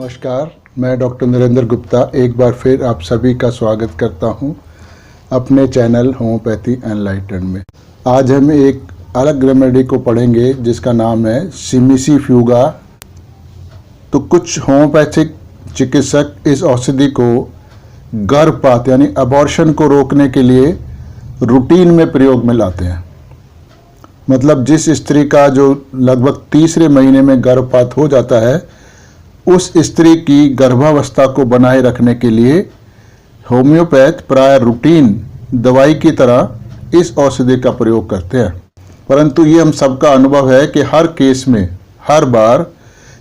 नमस्कार, मैं डॉक्टर नरेंद्र गुप्ता एक बार फिर आप सभी का स्वागत करता हूं अपने चैनल होम्योपैथी एनलाइटन में। आज हम एक अलग रेमेडी को पढ़ेंगे जिसका नाम है सिमिसीफ्यूगा। तो कुछ होम्योपैथिक चिकित्सक इस औषधि को गर्भपात यानी अबॉर्शन को रोकने के लिए रूटीन में प्रयोग में लाते हैं। मतलब जिस स्त्री का जो लगभग तीसरे महीने में गर्भपात हो जाता है, उस स्त्री की गर्भावस्था को बनाए रखने के लिए होम्योपैथ प्राय रूटीन दवाई की तरह इस औषधि का प्रयोग करते हैं। परंतु ये हम सबका अनुभव है कि हर केस में हर बार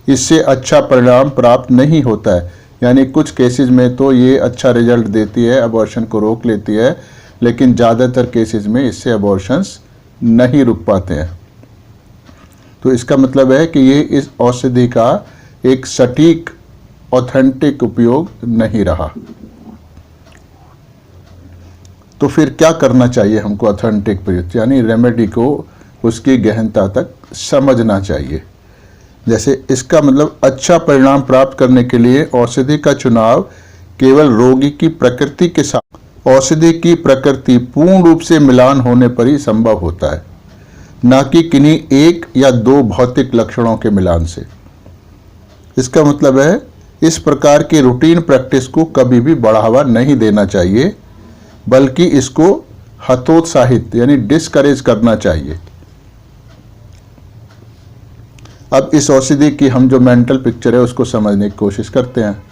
इससे अच्छा परिणाम प्राप्त नहीं होता है। यानी कुछ केसेस में तो ये अच्छा रिजल्ट देती है, अबॉर्शन को रोक लेती है, लेकिन ज़्यादातर केसेस में इससे अबॉर्शंस नहीं रुक पाते हैं। तो इसका मतलब है कि ये इस औषधि का एक सटीक ऑथेंटिक उपयोग नहीं रहा। तो फिर क्या करना चाहिए हमको ऑथेंटिक प्रयोग, यानी रेमेडी को उसकी गहनता तक समझना चाहिए। जैसे इसका मतलब अच्छा परिणाम प्राप्त करने के लिए औषधि का चुनाव केवल रोगी की प्रकृति के साथ औषधि की प्रकृति पूर्ण रूप से मिलान होने पर ही संभव होता है, न कि किन्हीं एक या दो भौतिक लक्षणों के मिलान से। इसका मतलब है इस प्रकार की रूटीन प्रैक्टिस को कभी भी बढ़ावा नहीं देना चाहिए, बल्कि इसको हतोत्साहित यानी डिस्करेज करना चाहिए। अब इस औषधि की हम जो मेंटल पिक्चर है उसको समझने की कोशिश करते हैं।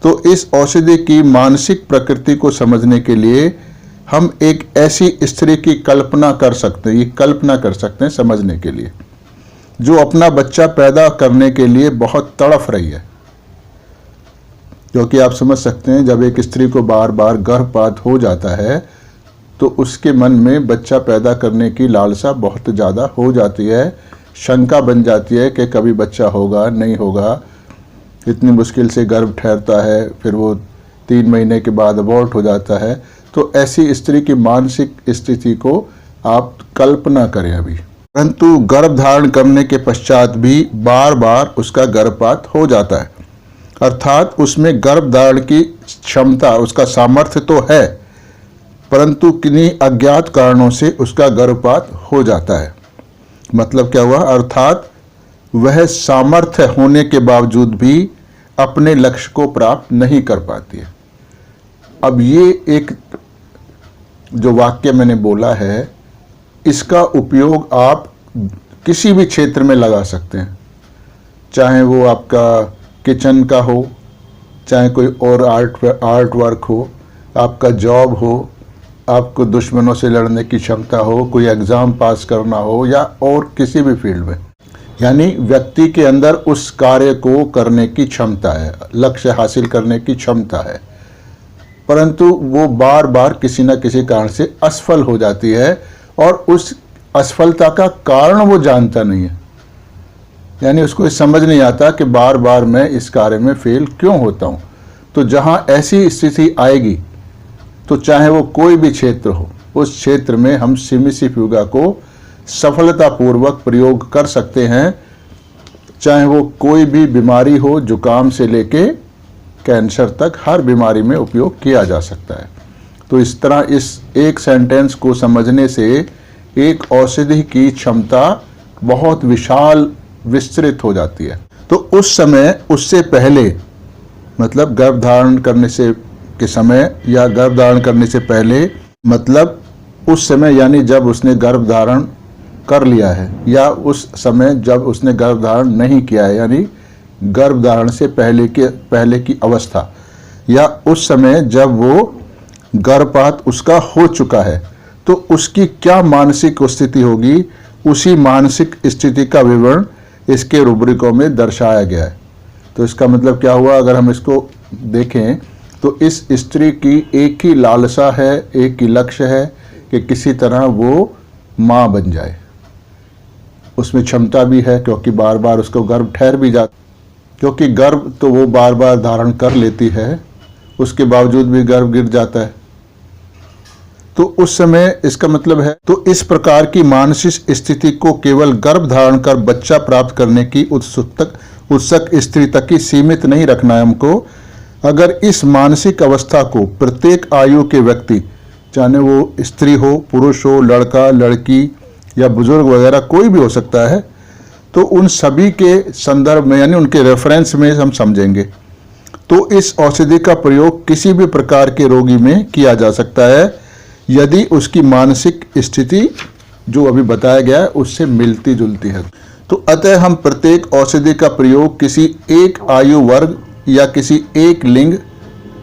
तो इस औषधि की मानसिक प्रकृति को समझने के लिए हम एक ऐसी स्त्री की कल्पना कर सकते हैं, ये कल्पना कर सकते हैं समझने के लिए, जो अपना बच्चा पैदा करने के लिए बहुत तड़फ रही है। क्योंकि आप समझ सकते हैं जब एक स्त्री को बार बार गर्भपात हो जाता है तो उसके मन में बच्चा पैदा करने की लालसा बहुत ज़्यादा हो जाती है, शंका बन जाती है कि कभी बच्चा होगा नहीं होगा। इतनी मुश्किल से गर्भ ठहरता है, फिर वो 3 महीने के बाद अबॉर्ट हो जाता है। तो ऐसी स्त्री की मानसिक स्थिति को आप कल्पना करें अभी। परंतु गर्भ धारण करने के पश्चात भी बार बार उसका गर्भपात हो जाता है, अर्थात उसमें गर्भ धारण की क्षमता, उसका सामर्थ्य तो है, परंतु किन्हीं अज्ञात कारणों से उसका गर्भपात हो जाता है। मतलब क्या हुआ, अर्थात वह सामर्थ्य होने के बावजूद भी अपने लक्ष्य को प्राप्त नहीं कर पाती है। अब ये एक जो वाक्य मैंने बोला है, इसका उपयोग आप किसी भी क्षेत्र में लगा सकते हैं, चाहे वो आपका किचन का हो, चाहे कोई और आर्ट वर्क हो, आपका जॉब हो, आपको दुश्मनों से लड़ने की क्षमता हो, कोई एग्ज़ाम पास करना हो, या और किसी भी फील्ड में। यानी व्यक्ति के अंदर उस कार्य को करने की क्षमता है, लक्ष्य हासिल करने की क्षमता है, परंतु वो बार बार किसी न किसी कारण से असफल हो जाती है और उस असफलता का कारण वो जानता नहीं है। यानी उसको समझ नहीं आता कि बार बार मैं इस कार्य में फेल क्यों होता हूँ। तो जहाँ ऐसी स्थिति आएगी तो चाहे वो कोई भी क्षेत्र हो, उस क्षेत्र में हम सिमिसीफ्यूगा को सफलतापूर्वक प्रयोग कर सकते हैं। चाहे वो कोई भी बीमारी हो, जुकाम से लेके कैंसर तक हर बीमारी में उपयोग किया जा सकता है। तो इस तरह इस एक सेंटेंस को समझने से एक औषधि की क्षमता बहुत विशाल विस्तृत हो जाती है। तो उस समय, उससे पहले, मतलब गर्भ धारण करने से के समय या गर्भ धारण करने से पहले, मतलब उस समय यानी जब उसने गर्भ धारण कर लिया है, या उस समय जब उसने गर्भ धारण नहीं किया है, यानी गर्भ धारण से पहले की अवस्था, या उस समय जब वो गर्भपात उसका हो चुका है, तो उसकी क्या मानसिक स्थिति होगी, उसी मानसिक स्थिति का विवरण इसके रूब्रिकों में दर्शाया गया है। तो इसका मतलब क्या हुआ, अगर हम इसको देखें तो इस स्त्री की एक ही लालसा है, एक ही लक्ष्य है कि किसी तरह वो माँ बन जाए। उसमें क्षमता भी है क्योंकि बार बार उसको गर्भ ठहर भी जाता, क्योंकि गर्भ तो वो बार बार धारण कर लेती है, उसके बावजूद भी गर्भ गिर जाता है। तो उस समय इसका मतलब है, तो इस प्रकार की मानसिक स्थिति को केवल गर्भ धारण कर बच्चा प्राप्त करने की उत्सुक स्त्री तक ही सीमित नहीं रखना है हमको। अगर इस मानसिक अवस्था को प्रत्येक आयु के व्यक्ति, चाहे वो स्त्री हो, पुरुष हो, लड़का, लड़की या बुजुर्ग वगैरह कोई भी हो सकता है, तो उन सभी के संदर्भ में यानी उनके रेफरेंस में हम समझेंगे तो इस औषधि का प्रयोग किसी भी प्रकार के रोगी में किया जा सकता है यदि उसकी मानसिक स्थिति जो अभी बताया गया है उससे मिलती जुलती है। तो अतः हम प्रत्येक औषधि का प्रयोग किसी एक आयु वर्ग या किसी एक लिंग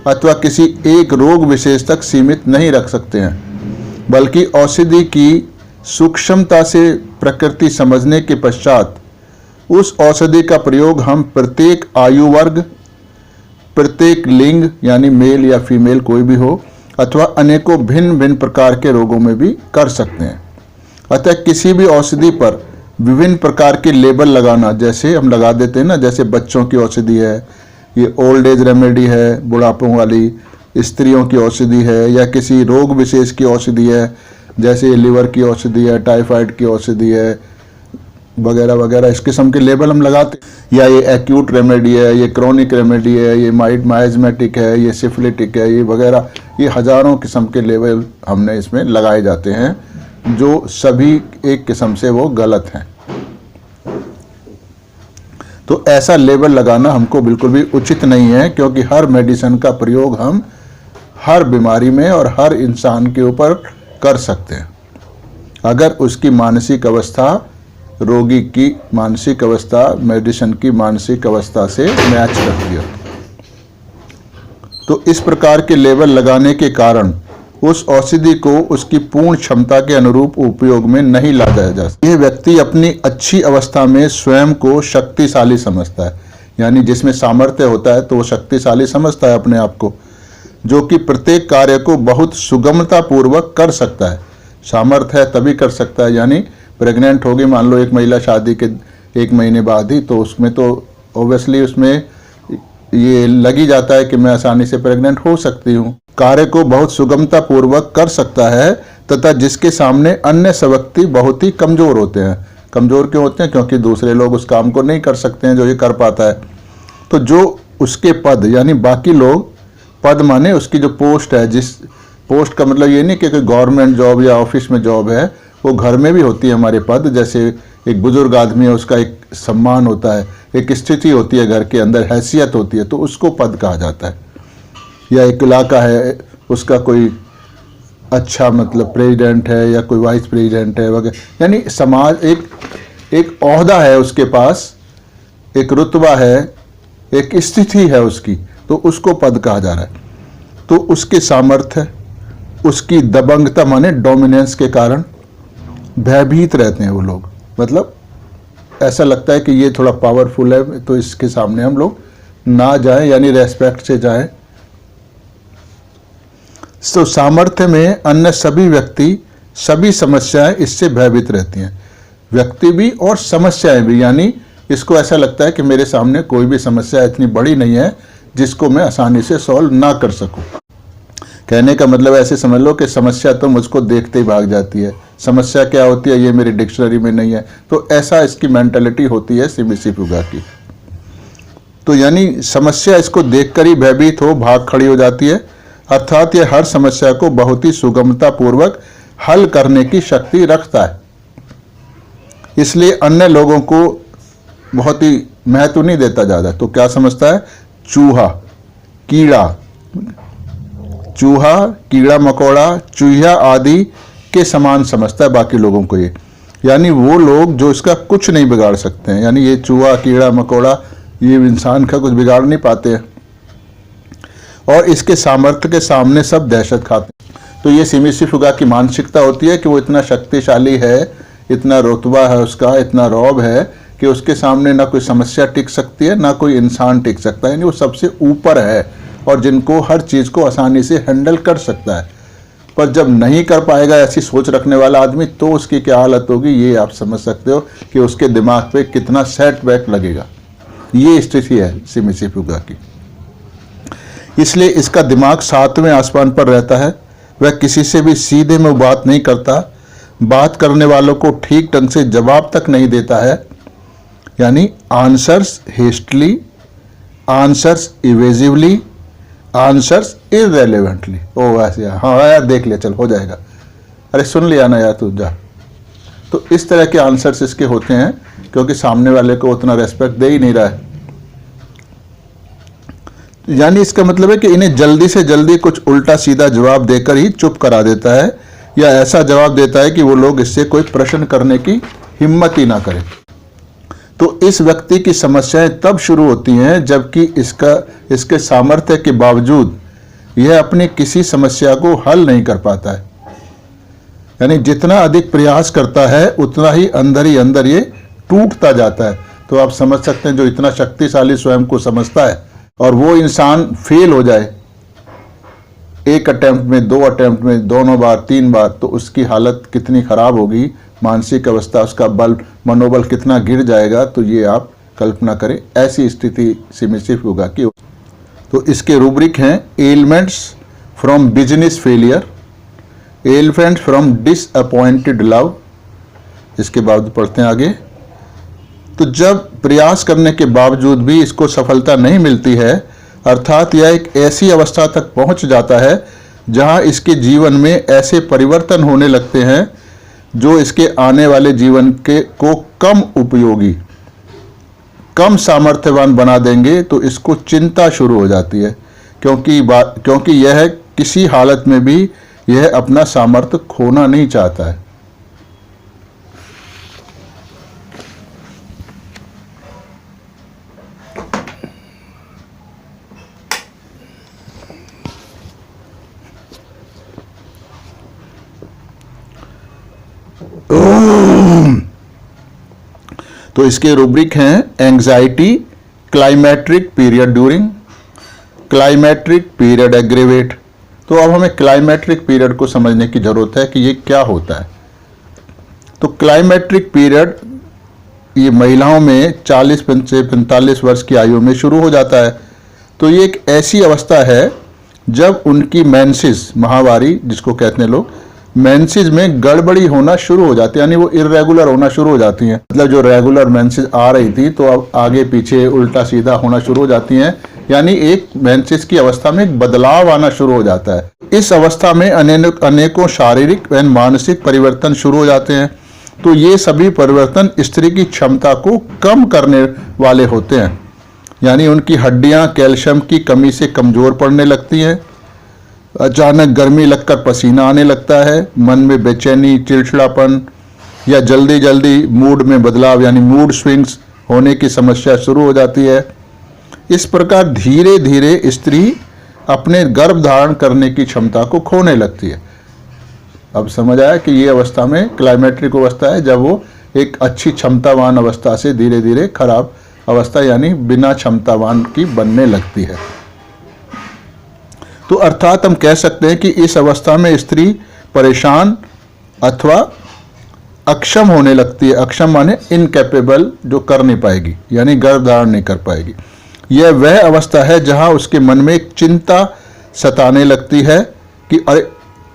अथवा किसी एक रोग विशेष तक सीमित नहीं रख सकते हैं, बल्कि औषधि की सूक्ष्मता से प्रकृति समझने के पश्चात उस औषधि का प्रयोग हम प्रत्येक आयु वर्ग, प्रत्येक लिंग यानी मेल या फीमेल कोई भी हो, अथवा अनेकों भिन्न भिन्न प्रकार के रोगों में भी कर सकते हैं। अतः किसी भी औषधि पर विभिन्न प्रकार के लेबल लगाना, जैसे हम लगा देते हैं ना, जैसे बच्चों की औषधि है, ये ओल्ड एज रेमेडी है, बुढ़ापों वाली, स्त्रियों की औषधि है, या किसी रोग विशेष की औषधि है, जैसे लिवर की औषधि है, टाइफाइड की औषधि है वगैरह वगैरह, इस किस्म के लेबल हम लगाते हैं। या ये एक्यूट रेमेडी है, ये क्रोनिक रेमेडी है, ये माइजमेटिक है, ये सिफिलिटिक है, ये वगैरह, ये हज़ारों किस्म के लेबल हमने इसमें लगाए जाते हैं जो सभी एक किस्म से वो गलत हैं। तो ऐसा लेबल लगाना हमको बिल्कुल भी उचित नहीं है, क्योंकि हर मेडिसिन का प्रयोग हम हर बीमारी में और हर इंसान के ऊपर कर सकते हैं अगर उसकी मानसिक अवस्था, रोगी की मानसिक अवस्था मेडिसिन की मानसिक अवस्था से मैच करती है। तो इस प्रकार के लेबल लगाने के कारण उस औषधि को उसकी पूर्ण क्षमता के अनुरूप उपयोग में नहीं लाया जा सकता। यह व्यक्ति अपनी अच्छी अवस्था में स्वयं को शक्तिशाली समझता है, यानी जिसमें सामर्थ्य होता है तो वो शक्तिशाली समझता है अपने आप को, जो कि प्रत्येक कार्य को बहुत सुगमता पूर्वक कर सकता है। सामर्थ्य है तभी कर सकता है, यानी प्रेग्नेंट होगी मान लो एक महिला शादी के 1 महीने बाद ही, तो उसमें तो ऑब्वियसली उसमें ये लगी जाता है कि मैं आसानी से प्रेग्नेंट हो सकती हूँ। कार्य को बहुत सुगमता पूर्वक कर सकता है तथा जिसके सामने अन्य व्यक्ति बहुत ही कमज़ोर होते हैं। कमज़ोर क्यों होते हैं? क्योंकि दूसरे लोग उस काम को नहीं कर सकते हैं जो ये कर पाता है। तो जो उसके पद यानी बाकी लोग, पद माने उसकी जो पोस्ट है, जिस पोस्ट का मतलब ये नहीं कि कोई गवर्नमेंट जॉब या ऑफिस में जॉब है, वो घर में भी होती है हमारे पद। जैसे एक बुजुर्ग आदमी है, उसका एक सम्मान होता है, एक स्थिति होती है घर के अंदर, हैसियत होती है, तो उसको पद कहा जाता है। या एक इलाका है, उसका कोई अच्छा मतलब प्रेसिडेंट है या कोई वाइस प्रेसिडेंट है वगैरह, यानी समाज एक ओहदा है उसके पास, एक रुतबा है, एक स्थिति है उसकी, तो उसको पद कहा जा रहा है। तो उसके सामर्थ्य, उसकी दबंगता माने डोमिनेंस के कारण भयभीत रहते हैं वो लोग। मतलब ऐसा लगता है कि ये थोड़ा पावरफुल है, तो इसके सामने हम लोग ना जाएं, यानी रेस्पेक्ट से जाएं। तो सामर्थ्य में अन्य सभी व्यक्ति, सभी समस्याएं इससे भयभीत रहती हैं, व्यक्ति भी और समस्याएं भी। यानी इसको ऐसा लगता है कि मेरे सामने कोई भी समस्या इतनी बड़ी नहीं है जिसको मैं आसानी से सॉल्व ना कर सकूं। कहने का मतलब ऐसे समझ लो कि समस्या तो मुझको देखते ही भाग जाती है। समस्या क्या होती है ये मेरी डिक्शनरी में नहीं है। तो ऐसा इसकी मेंटालिटी होती है सिमिसी फुगा की। तो यानी समस्या इसको देखकर ही भयभीत हो भाग खड़ी हो जाती है, अर्थात यह हर समस्या को बहुत ही सुगमता पूर्वक हल करने की शक्ति रखता है। इसलिए अन्य लोगों को बहुत ही महत्व नहीं देता ज़्यादा। तो क्या समझता है? चूहा, कीड़ा मकोड़ा, चूहिया आदि के समान समझता है बाकी लोगों को ये। यानी वो लोग जो इसका कुछ नहीं बिगाड़ सकते हैं, यानी ये चूहा, कीड़ा मकोड़ा ये इंसान का कुछ बिगाड़ नहीं पाते हैं, और इसके सामर्थ्य के सामने सब दहशत खाते हैं। तो ये सिमिसी फुगा की मानसिकता होती है कि वो इतना शक्तिशाली है, इतना रुतबा है उसका, इतना रौब है कि उसके सामने ना कोई समस्या टिक सकती है, ना कोई इंसान टिक सकता है। यानी वो सबसे ऊपर है और जिनको हर चीज़ को आसानी से हैंडल कर सकता है। पर जब नहीं कर पाएगा ऐसी सोच रखने वाला आदमी, तो उसकी क्या हालत होगी ये आप समझ सकते हो कि उसके दिमाग पे कितना सेटबैक लगेगा। ये स्थिति है सिमिसी फुगा की। इसलिए इसका दिमाग 7वें आसमान पर रहता है। वह किसी से भी सीधे में बात नहीं करता, बात करने वालों को ठीक ढंग से जवाब तक नहीं देता है। यानी आंसर्स हेस्टली, आंसर्स इवेजिवली, आंसर्स इररेलेवेंटली। ओ वैसे हाँ यार देख लिया, चल हो जाएगा, अरे सुन लिया ना यार तू जा। तो इस तरह के आंसर्स इसके होते हैं क्योंकि सामने वाले को उतना रेस्पेक्ट दे ही नहीं रहा है। यानी इसका मतलब है कि इन्हें जल्दी से जल्दी कुछ उल्टा सीधा जवाब देकर ही चुप करा देता है, या ऐसा जवाब देता है कि वो लोग इससे कोई प्रश्न करने की हिम्मत ही ना करें। तो इस व्यक्ति की समस्याएं तब शुरू होती हैं जबकि इसके सामर्थ्य के बावजूद यह अपनी किसी समस्या को हल नहीं कर पाता है। यानी जितना अधिक प्रयास करता है उतना ही अंदर ये टूटता जाता है। तो आप समझ सकते हैं जो इतना शक्तिशाली स्वयं को समझता है और वो इंसान फेल हो जाए एक अटेम्प्ट में, दो अटेम्प्ट में, दोनों बार, तीन बार, तो उसकी हालत कितनी खराब होगी, मानसिक अवस्था, उसका मनोबल कितना गिर जाएगा। तो ये आप कल्पना करें, ऐसी स्थिति सिमिसिफ होगा कि। तो इसके रूब्रिक हैं elements from business failure, elephants from disappointed love. इसके बाद पढ़ते हैं आगे। तो जब प्रयास करने के बावजूद भी इसको सफलता नहीं मिलती है, अर्थात यह एक ऐसी अवस्था तक पहुंच जाता है जहां इसके जीवन में ऐसे परिवर्तन होने लगते हैं जो इसके आने वाले जीवन को कम उपयोगी, कम सामर्थ्यवान बना देंगे, तो इसको चिंता शुरू हो जाती है क्योंकि यह किसी हालत में भी यह अपना सामर्थ्य खोना नहीं चाहता है। तो इसके रूब्रिक हैं anxiety, climacteric period during, climacteric period aggravate. तो अब हमें क्लाइमेट्रिक पीरियड को समझने की जरूरत है कि ये क्या होता है। तो क्लाइमेट्रिक पीरियड ये महिलाओं में 40 से 45 वर्ष की आयु में शुरू हो जाता है। तो ये एक ऐसी अवस्था है जब उनकी मेंसेस, माहवारी जिसको कहते हैं लोग, मेंसेस में गड़बड़ी होना शुरू हो जाती है, यानी वो इरेगुलर होना शुरू हो जाती हैं। मतलब जो रेगुलर मेंसेस आ रही थी तो अब आगे पीछे उल्टा सीधा होना शुरू हो जाती हैं, यानी एक मेंसेस की अवस्था में एक बदलाव आना शुरू हो जाता है। इस अवस्था में अनेकों शारीरिक एवं मानसिक परिवर्तन शुरू हो जाते हैं। तो ये सभी परिवर्तन स्त्री की क्षमता को कम करने वाले होते हैं, यानी उनकी हड्डियां कैल्शियम की कमी से कमजोर पड़ने लगती हैं, अचानक गर्मी लगकर पसीना आने लगता है, मन में बेचैनी, चिड़चिड़ापन या जल्दी जल्दी मूड में बदलाव यानी मूड स्विंग्स होने की समस्या शुरू हो जाती है। इस प्रकार धीरे धीरे स्त्री अपने गर्भ धारण करने की क्षमता को खोने लगती है। अब समझ आया कि ये अवस्था में क्लाइमेट्रिक अवस्था है जब वो एक अच्छी क्षमतावान अवस्था से धीरे धीरे खराब अवस्था यानी बिना क्षमतावान की बनने लगती है। तो अर्थात हम कह सकते हैं कि इस अवस्था में स्त्री परेशान अथवा अक्षम होने लगती है। अक्षम माने इनकैपेबल, जो कर नहीं पाएगी, यानी गर्भ धारण नहीं कर पाएगी। यह वह अवस्था है जहां उसके मन में एक चिंता सताने लगती है कि अरे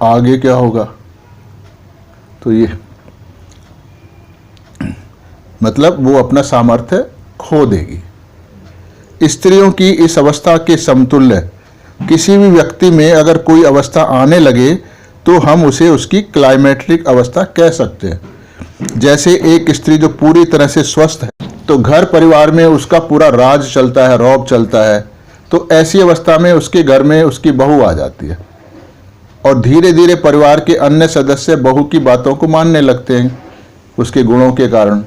आगे क्या होगा। तो ये मतलब वो अपना सामर्थ्य खो देगी। स्त्रियों की इस अवस्था के समतुल्य किसी भी व्यक्ति में अगर कोई अवस्था आने लगे तो हम उसे उसकी क्लाइमेट्रिक अवस्था कह सकते हैं। जैसे एक स्त्री जो पूरी तरह से स्वस्थ है तो घर परिवार में उसका पूरा राज चलता है, रौब चलता है, तो ऐसी अवस्था में उसके घर में उसकी बहू आ जाती है और धीरे धीरे परिवार के अन्य सदस्य बहू की बातों को मानने लगते हैं उसके गुणों के कारण,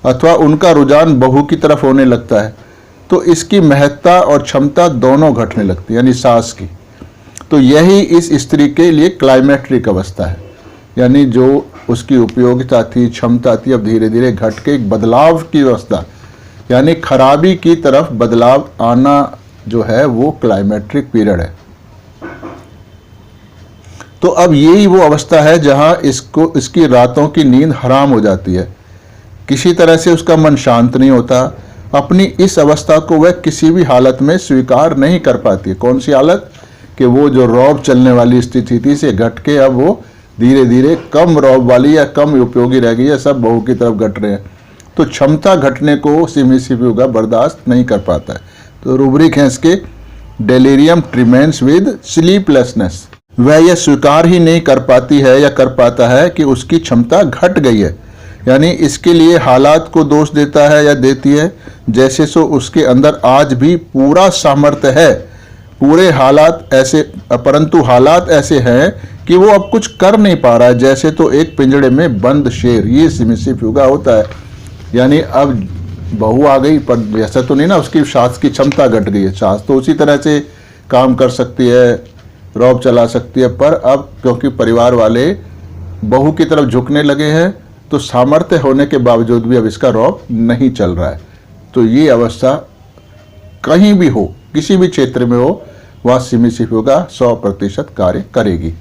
अथवा उनका रुझान बहू की तरफ होने लगता है। तो इसकी महत्ता और क्षमता दोनों घटने लगती है, यानी सास की। तो यही इस स्त्री के लिए क्लाइमेट्रिक अवस्था है, यानी जो उसकी उपयोगिता थी, क्षमता थी, अब धीरे धीरे घट के एक बदलाव की अवस्था, यानी खराबी की तरफ बदलाव आना जो है वो क्लाइमेट्रिक पीरियड है। तो अब यही वो अवस्था है जहां इसकी रातों की नींद हराम हो जाती है, किसी तरह से उसका मन शांत नहीं होता। अपनी इस अवस्था को वह किसी भी हालत में स्वीकार नहीं कर पाती। कौन सी हालत? कि वो जो रौब चलने वाली स्थिति से घट के अब वो धीरे धीरे कम रौब वाली या कम उपयोगी रह गई है, सब बहू की तरफ घट रहे हैं। तो क्षमता घटने को सिमिसिफ्यूगा बर्दाश्त नहीं कर पाता है। तो रूब्रिक है इसके, डेलीरियम ट्रीमेंस विद स्लीपलेसनेस। वह यह स्वीकार ही नहीं कर पाती है या कर पाता है कि उसकी क्षमता घट गई है, यानी इसके लिए हालात को दोष देता है या देती है, जैसे सो उसके अंदर आज भी पूरा सामर्थ्य है, पूरे हालात ऐसे, परंतु हालात ऐसे हैं कि वो अब कुछ कर नहीं पा रहा है, जैसे तो एक पिंजड़े में बंद शेर। ये सिमिसिफ्यूगा होता है, यानी अब बहू आ गई पर ऐसा तो नहीं ना उसकी सांस की क्षमता घट गई है, सांस तो उसी तरह से काम कर सकती है, रौब चला सकती है, पर अब क्योंकि परिवार वाले बहू की तरफ झुकने लगे हैं तो सामर्थ्य होने के बावजूद भी अब इसका रौब नहीं चल रहा है। तो ये अवस्था कहीं भी हो, किसी भी क्षेत्र में हो, वहाँ सिमिसिफ्यूगा 100% कार्य करेगी।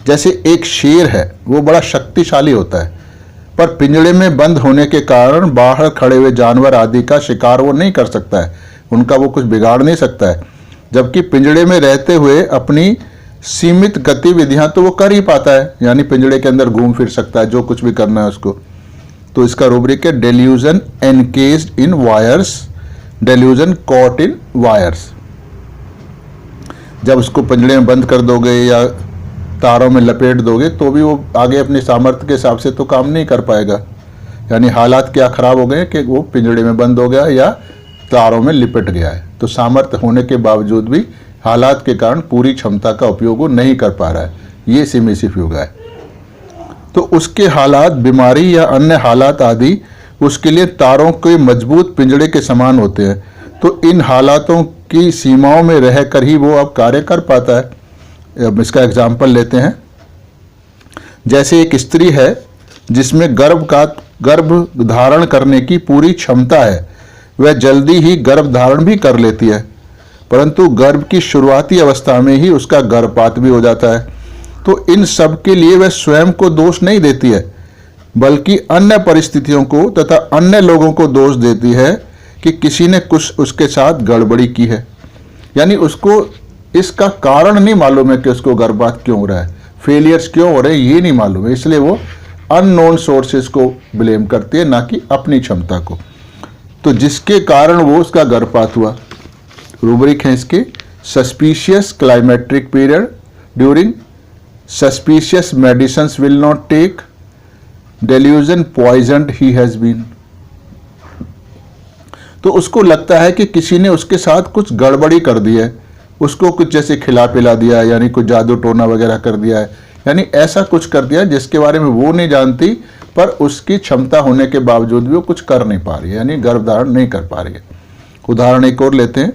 जैसे एक शेर है, वो बड़ा शक्तिशाली होता है, पर पिंजड़े में बंद होने के कारण बाहर खड़े हुए जानवर आदि का शिकार वो नहीं कर सकता है, उनका वो कुछ बिगाड़ नहीं सकता है, जबकि पिंजड़े में रहते हुए अपनी सीमित गतिविधियां तो वो कर ही पाता है, यानी पिंजड़े के अंदर घूम फिर सकता है, जो कुछ भी करना है उसको। तो इसका रूब्रिक है delusion encaged in wires, delusion caught in wires. जब उसको पिंजड़े में बंद कर दोगे या तारों में लपेट दोगे तो भी वो आगे अपने सामर्थ्य के हिसाब से तो काम नहीं कर पाएगा, यानी हालात क्या खराब हो गए कि वो पिंजड़े में बंद हो गया या तारों में लिपट गया है, तो सामर्थ्य होने के बावजूद भी हालात के कारण पूरी क्षमता का उपयोग वो नहीं कर पा रहा है। ये सिमिसिफ्यूगा है। तो उसके हालात, बीमारी या अन्य हालात आदि उसके लिए तारों के मजबूत पिंजड़े के समान होते हैं, तो इन हालातों की सीमाओं में रहकर ही वो अब कार्य कर पाता है। अब इसका एग्जाम्पल लेते हैं। जैसे एक स्त्री है जिसमें गर्भ धारण करने की पूरी क्षमता है, वह जल्दी ही गर्भ धारण भी कर लेती है, परंतु गर्भ की शुरुआती अवस्था में ही उसका गर्भपात भी हो जाता है। तो इन सब के लिए वह स्वयं को दोष नहीं देती है, बल्कि अन्य परिस्थितियों को तथा अन्य लोगों को दोष देती है कि किसी ने कुछ उसके साथ गड़बड़ी की है, यानी उसको इसका कारण नहीं मालूम है कि उसको गर्भपात क्यों हो रहा है, फेलियर्स क्यों हो रहे हैं ये नहीं मालूम है, इसलिए वो अननोन सोर्सेस को ब्लेम करती है, ना कि अपनी क्षमता को। तो जिसके कारण वो उसका गर्भपात हुआ। रूब्रिक है इसके, suspicious climacteric period during suspicious medicines will not take, delusion poisoned he has been. तो उसको लगता है कि किसी ने उसके साथ कुछ गड़बड़ी कर दी है, उसको कुछ जैसे खिला पिला दिया, यानी कुछ जादू टोना वगैरह कर दिया है, यानी ऐसा कुछ कर दिया जिसके बारे में वो नहीं जानती, पर उसकी क्षमता होने के बावजूद भी वो कुछ कर नहीं पा रही है, यानी गर्भधारण नहीं कर पा रही है। उदाहरण एक और लेते हैं।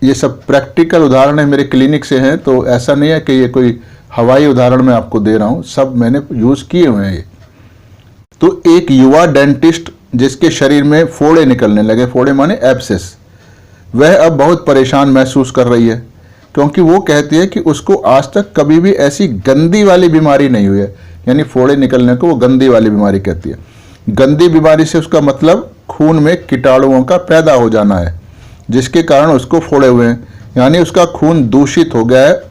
ये सब प्रैक्टिकल उदाहरण है, मेरे क्लिनिक से हैं, तो ऐसा नहीं है कि ये कोई हवाई उदाहरण मैं आपको दे रहा हूँ, सब मैंने यूज़ किए हुए हैं ये। तो एक युवा डेंटिस्ट जिसके शरीर में फोड़े निकलने लगे, फोड़े माने एब्सेस, वह अब बहुत परेशान महसूस कर रही है, क्योंकि वो कहती है कि उसको आज तक कभी भी ऐसी गंदी वाली बीमारी नहीं हुई है, यानी फोड़े निकलने को वो गंदी वाली बीमारी कहती है। गंदी बीमारी से उसका मतलब खून में कीटाणुओं का पैदा हो जाना है, जिसके कारण उसको फोड़े हुए हैं, यानी उसका खून दूषित हो गया है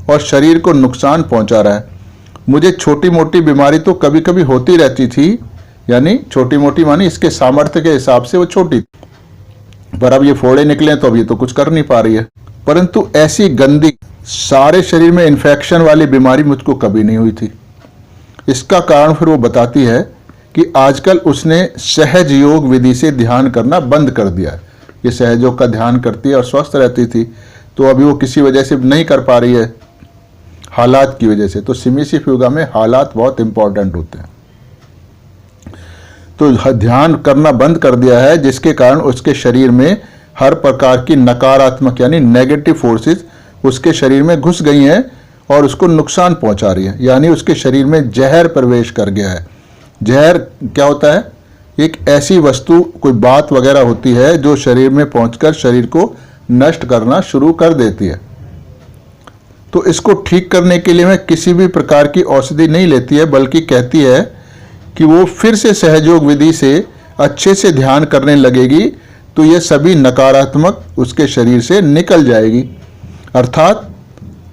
और शरीर को नुकसान पहुंचा रहा है। मुझे छोटी मोटी बीमारी तो कभी कभी होती रहती थी, यानी छोटी मोटी मानी इसके सामर्थ्य के हिसाब से वो छोटी, पर अब ये फोड़े निकले तो अब ये तो कुछ कर नहीं पा रही है। परंतु ऐसी गंदी सारे शरीर में इन्फेक्शन वाली बीमारी मुझको कभी नहीं हुई थी। इसका कारण फिर वो बताती है कि आजकल उसने सहज योग विधि से ध्यान करना बंद कर दिया है। ये सहज योग का ध्यान करती है और स्वस्थ रहती थी, तो अभी वो किसी वजह से नहीं कर पा रही है, हालात की वजह से। तो सिमिसिफ्यूगा में हालात बहुत इंपॉर्टेंट होते हैं। तो ध्यान करना बंद कर दिया है, जिसके कारण उसके शरीर में हर प्रकार की नकारात्मक यानी नेगेटिव फोर्सेस उसके शरीर में घुस गई हैं और उसको नुकसान पहुंचा रही है, यानी उसके शरीर में जहर प्रवेश कर गया है। जहर क्या होता है? एक ऐसी वस्तु, कोई बात वगैरह होती है जो शरीर में पहुंचकर शरीर को नष्ट करना शुरू कर देती है। तो इसको ठीक करने के लिए वह किसी भी प्रकार की औषधि नहीं लेती है, बल्कि कहती है कि वो फिर से सहयोग विधि से अच्छे से ध्यान करने लगेगी तो ये सभी नकारात्मक उसके शरीर से निकल जाएगी। अर्थात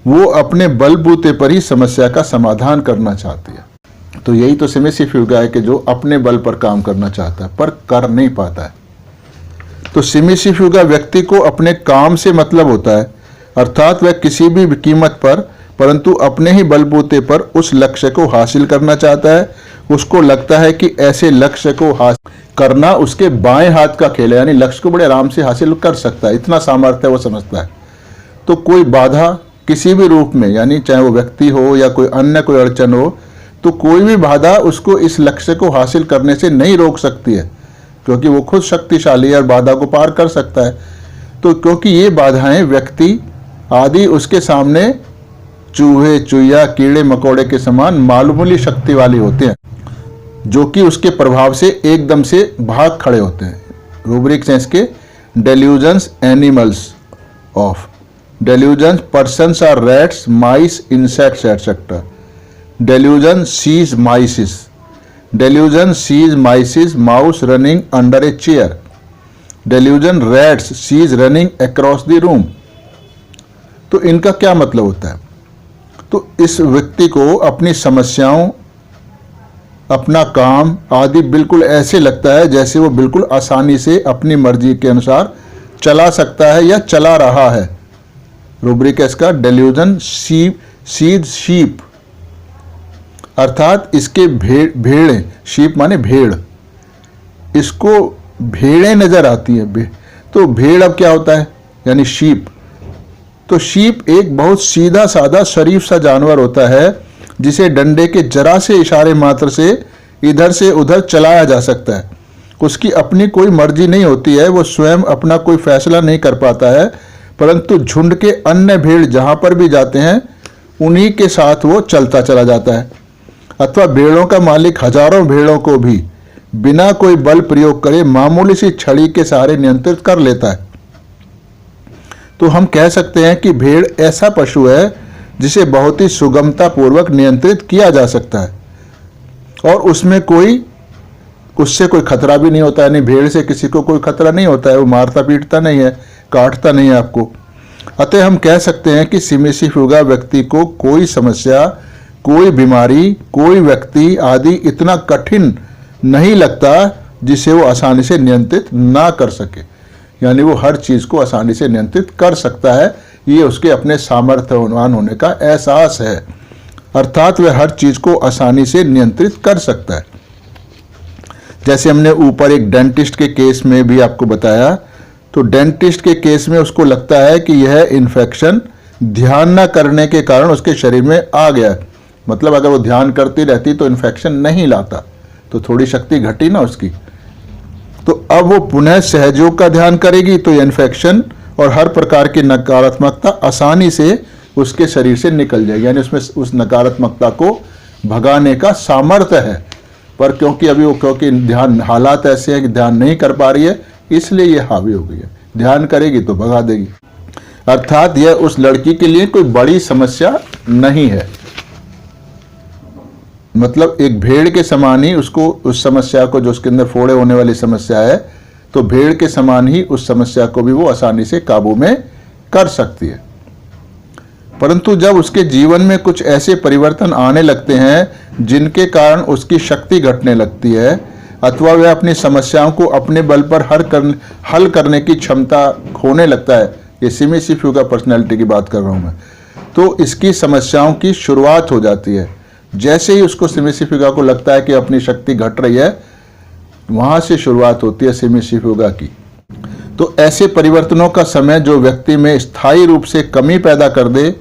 वो अपने बलबूते पर ही समस्या का समाधान करना चाहती है। तो यही तो सिमिसिव युगा है कि जो अपने बल पर काम करना चाहता है पर कर नहीं पाता है। तो सिमिसिव युगा व्यक्ति को अपने काम से मतलब होता है, अर्थात वह किसी भी कीमत पर परंतु अपने ही बलबूते पर उस लक्ष्य को हासिल करना चाहता है। उसको लगता है कि ऐसे लक्ष्य को हासिल करना उसके बाएं हाथ का खेल है, यानी लक्ष्य को बड़े आराम से हासिल कर सकता है, इतना सामर्थ्य वो समझता है। तो कोई बाधा किसी भी रूप में, यानी चाहे वो व्यक्ति हो या कोई अन्य कोई अड़चन हो, तो कोई भी बाधा उसको इस लक्ष्य को हासिल करने से नहीं रोक सकती है, क्योंकि वो खुद शक्तिशाली है और बाधा को पार कर सकता है। तो क्योंकि ये बाधाएं व्यक्ति आदि उसके सामने चूहे चुहिया कीड़े मकोड़े के समान मामूली शक्ति वाली होते हैं, जो कि उसके प्रभाव से एकदम से भाग खड़े होते हैं। रूब्रिक्स हैं इसके, delusions animals of delusions persons are rats mice insects etcetera. Delusion sees mice, delusion sees mice mouse running under a chair. Delusion rats sees running across the room. तो इनका क्या मतलब होता है? तो इस व्यक्ति को अपनी समस्याओं, अपना काम आदि बिल्कुल ऐसे लगता है जैसे वो बिल्कुल आसानी से अपनी मर्जी के अनुसार चला सकता है या चला रहा है। रूब्रिक है इसका, डेल्यूजन सीज शीप, अर्थात इसके भेड़ें, शीप माने भेड़, इसको भेड़ें नजर आती है। तो भेड़ अब क्या होता है, यानी शीप। तो शीप एक बहुत सीधा साधा शरीफ सा जानवर होता है जिसे डंडे के जरा से इशारे मात्र से इधर से उधर चलाया जा सकता है। उसकी अपनी कोई मर्जी नहीं होती है, वो स्वयं अपना कोई फैसला नहीं कर पाता है, परंतु झुंड के अन्य भेड़ जहां पर भी जाते हैं उन्हीं के साथ वो चलता चला जाता है। अथवा भेड़ों का मालिक हजारों भेड़ों को भी बिना कोई बल प्रयोग करे मामूली सी छड़ी के सहारे नियंत्रित कर लेता है। तो हम कह सकते हैं कि भेड़ ऐसा पशु है जिसे बहुत ही सुगमता पूर्वक नियंत्रित किया जा सकता है और उसमें उससे कोई खतरा भी नहीं होता, यानी भेड़ से किसी को कोई खतरा नहीं होता है, वो मारता पीटता नहीं है, काटता नहीं है आपको। अतः हम कह सकते हैं कि सिमिसिव युगा व्यक्ति को कोई समस्या, कोई बीमारी, कोई व्यक्ति आदि इतना कठिन नहीं लगता जिसे वो आसानी से नियंत्रित ना कर सके, यानी वो हर चीज को आसानी से नियंत्रित कर सकता है। ये उसके अपने सामर्थ्यवान होने का एहसास है, अर्थात वह हर चीज को आसानी से नियंत्रित कर सकता है। जैसे हमने ऊपर एक डेंटिस्ट के केस में भी आपको बताया, तो डेंटिस्ट के केस में उसको लगता है कि यह इन्फेक्शन ध्यान न करने के कारण उसके शरीर में आ गया। मतलब अगर वो ध्यान करती रहती तो इन्फेक्शन नहीं लाता, तो थोड़ी शक्ति घटी ना उसकी। तो अब वो पुनः सहयोग का ध्यान करेगी तो इन्फेक्शन और हर प्रकार की नकारात्मकता आसानी से उसके शरीर से निकल जाएगी, यानी उसमें उस नकारात्मकता को भगाने का सामर्थ्य है। पर क्योंकि ध्यान, हालात ऐसे हैं कि ध्यान नहीं कर पा रही है, इसलिए ये हावी हो गई है। ध्यान करेगी तो भगा देगी। अर्थात यह उस लड़की के लिए कोई बड़ी समस्या नहीं है। मतलब एक भेड़ के समान ही उसको उस समस्या को, जो उसके अंदर फोड़े होने वाली समस्या है, तो भेड़ के समान ही उस समस्या को भी वो आसानी से काबू में कर सकती है। परंतु जब उसके जीवन में कुछ ऐसे परिवर्तन आने लगते हैं जिनके कारण उसकी शक्ति घटने लगती है, अथवा वह अपनी समस्याओं को अपने बल पर हल करने की क्षमता खोने लगता है, ये सिमिसिव युगा पर्सनैलिटी की बात कर रहा हूं मैं, तो इसकी समस्याओं की शुरुआत हो जाती है। जैसे ही उसको सिमिसिव युगा को लगता है कि अपनी शक्ति घट रही है, वहां से शुरुआत होती है सिमिसिव युगा की। तो ऐसे परिवर्तनों का समय जो व्यक्ति में स्थायी रूप से कमी पैदा कर दे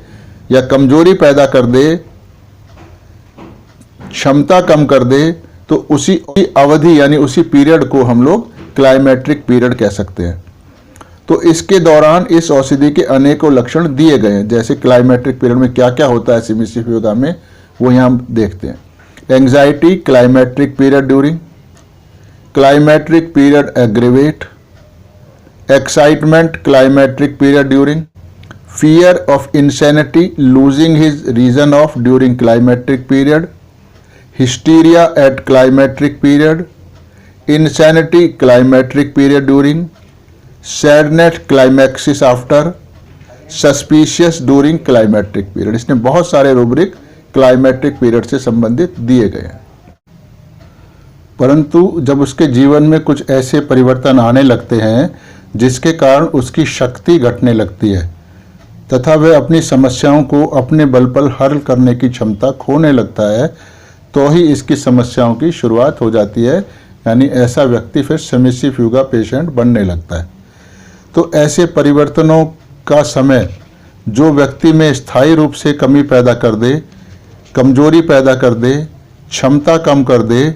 या कमजोरी पैदा कर दे, क्षमता कम कर दे, तो उसी अवधि यानी उसी पीरियड को हम लोग क्लाइमेट्रिक पीरियड कह सकते हैं। तो इसके दौरान इस औषधि के अनेकों लक्षण दिए गए हैं। जैसे क्लाइमेट्रिक पीरियड में क्या क्या होता है सिमिसिव युगा में, वो यहाँ हम देखते हैं। Anxiety climacteric period during, climacteric period aggravate, excitement climacteric period during, fear of insanity losing his reason of during climatic period, hysteria at climatic period, insanity climatic period during, sadness climaxis after, suspicious during climatic period। इसने बहुत सारे rubric climacteric period से संबंधित दिए गए हैं। परंतु जब उसके जीवन में कुछ ऐसे परिवर्तन आने लगते हैं जिसके कारण उसकी शक्ति घटने लगती है तथा वह अपनी समस्याओं को अपने बल पर हल करने की क्षमता खोने लगता है, तो ही इसकी समस्याओं की शुरुआत हो जाती है। यानी ऐसा व्यक्ति फिर सबमिसिव यूगा पेशेंट बनने लगता है। तो ऐसे परिवर्तनों का समय जो व्यक्ति में स्थायी रूप से कमी पैदा कर दे, कमजोरी पैदा कर दे, क्षमता कम कर दे,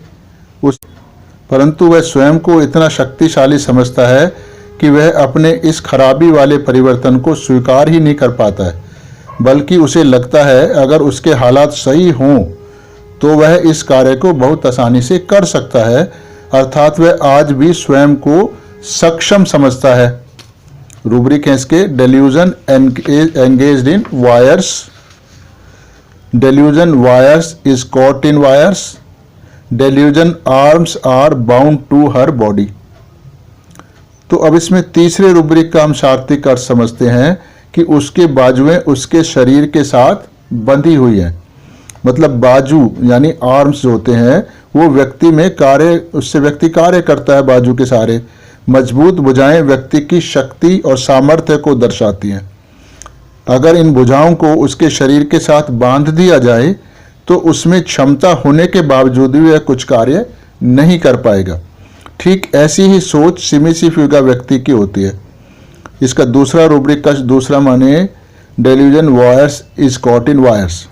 परंतु वह स्वयं को इतना शक्तिशाली समझता है कि वह अपने इस खराबी वाले परिवर्तन को स्वीकार ही नहीं कर पाता है, बल्कि उसे लगता है अगर उसके हालात सही हों तो वह इस कार्य को बहुत आसानी से कर सकता है, अर्थात वह आज भी स्वयं को सक्षम समझता है। रूब्रिक है इसके delusion engaged in wires, delusion wires is caught in wires, delusion arms are bound to her body. तो अब इसमें तीसरे रूब्रिक का हम शाब्दिक अर्थ समझते हैं कि उसके बाजुएं उसके शरीर के साथ बंधी हुई हैं। मतलब बाजू यानी आर्म्स जो होते हैं वो व्यक्ति में कार्य, उससे व्यक्ति कार्य करता है। बाजू के सारे मजबूत भुजाएं व्यक्ति की शक्ति और सामर्थ्य को दर्शाती हैं। अगर इन भुजाओं को उसके शरीर के साथ बांध दिया जाए तो उसमें क्षमता होने के बावजूद भी वह कुछ कार्य नहीं कर पाएगा। ठीक ऐसी ही सोच सबमिसिव यूगा व्यक्ति की होती है। इसका दूसरा रूब्रिक का दूसरा माने delusion wires is caught in wires.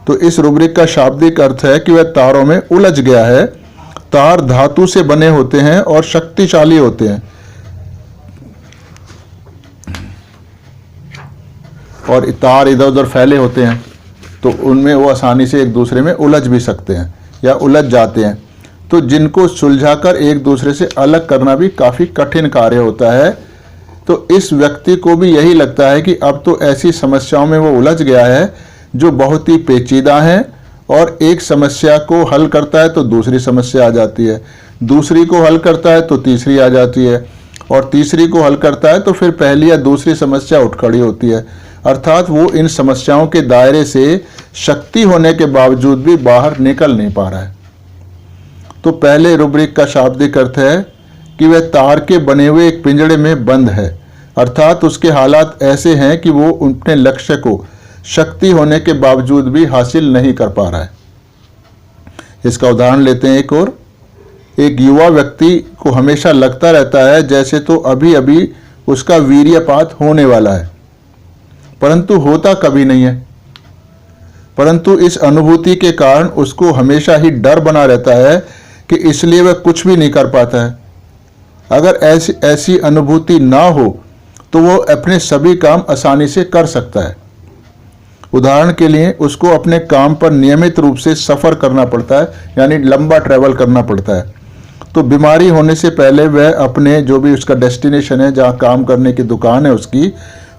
तो इस रूब्रिक का शाब्दिक अर्थ है कि वह तारों में उलझ गया है। तार धातु से बने होते हैं और शक्तिशाली होते हैं और तार इधर उधर फैले होते हैं, तो उनमें वो आसानी से एक दूसरे में उलझ भी सकते हैं या उलझ जाते हैं। तो जिनको सुलझाकर एक दूसरे से अलग करना भी काफ़ी कठिन कार्य होता है। तो इस व्यक्ति को भी यही लगता है कि अब तो ऐसी समस्याओं में वो उलझ गया है जो बहुत ही पेचीदा हैं, और एक समस्या को हल करता है तो दूसरी समस्या आ जाती है, दूसरी को हल करता है तो तीसरी आ जाती है, और तीसरी को हल करता है तो फिर पहली या दूसरी समस्या उठ खड़ी होती है। अर्थात वो इन समस्याओं के दायरे से शक्ति होने के बावजूद भी बाहर निकल नहीं पा रहा है। तो पहले रूब्रिक का शाब्दिक अर्थ है कि वह तार के बने हुए एक पिंजड़े में बंद है, अर्थात उसके हालात ऐसे हैं कि वो अपने लक्ष्य को शक्ति होने के बावजूद भी हासिल नहीं कर पा रहा है। इसका उदाहरण लेते हैं एक और। एक युवा व्यक्ति को हमेशा लगता रहता है जैसे तो अभी अभी उसका वीर्यपात होने वाला है, परंतु होता कभी नहीं है। परंतु इस अनुभूति के कारण उसको हमेशा ही डर बना रहता है कि इसलिए वह कुछ भी नहीं कर पाता है। अगर ऐसी अनुभूति ना हो तो वो अपने सभी काम आसानी से कर सकता है। उदाहरण के लिए उसको अपने काम पर नियमित रूप से सफ़र करना पड़ता है, यानी लंबा ट्रैवल करना पड़ता है। तो बीमारी होने से पहले वह अपने जो भी उसका डेस्टिनेशन है, जहाँ काम करने की दुकान है उसकी,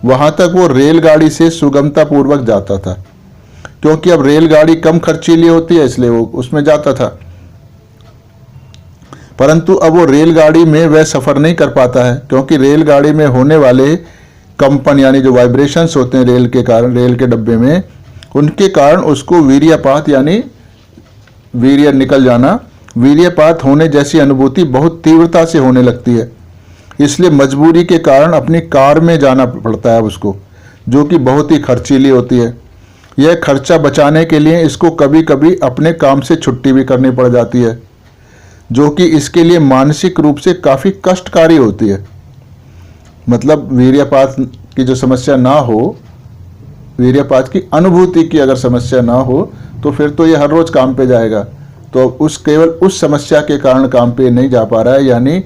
वहाँ तक वो रेलगाड़ी से सुगमता पूर्वक जाता था, क्योंकि अब रेलगाड़ी कम खर्चीली होती है इसलिए वो उसमें जाता था। परंतु अब वो रेलगाड़ी में वह सफ़र नहीं कर पाता है, क्योंकि रेलगाड़ी में होने वाले कंपन यानी जो वाइब्रेशंस होते हैं रेल के कारण, रेल के डब्बे में, उनके कारण उसको वीर्यपात यानी वीर्य निकल जाना, वीर्यपात होने जैसी अनुभूति बहुत तीव्रता से होने लगती है। इसलिए मजबूरी के कारण अपनी कार में जाना पड़ता है उसको, जो कि बहुत ही खर्चीली होती है। यह खर्चा बचाने के लिए इसको कभी कभी अपने काम से छुट्टी भी करनी पड़ जाती है, जो कि इसके लिए मानसिक रूप से काफ़ी कष्टकारी होती है। मतलब वीर्यपात की जो समस्या ना हो, वीर्यपात की अनुभूति की अगर समस्या ना हो तो फिर तो ये हर रोज़ काम पे जाएगा। तो केवल उस समस्या के कारण काम पे नहीं जा पा रहा है, यानी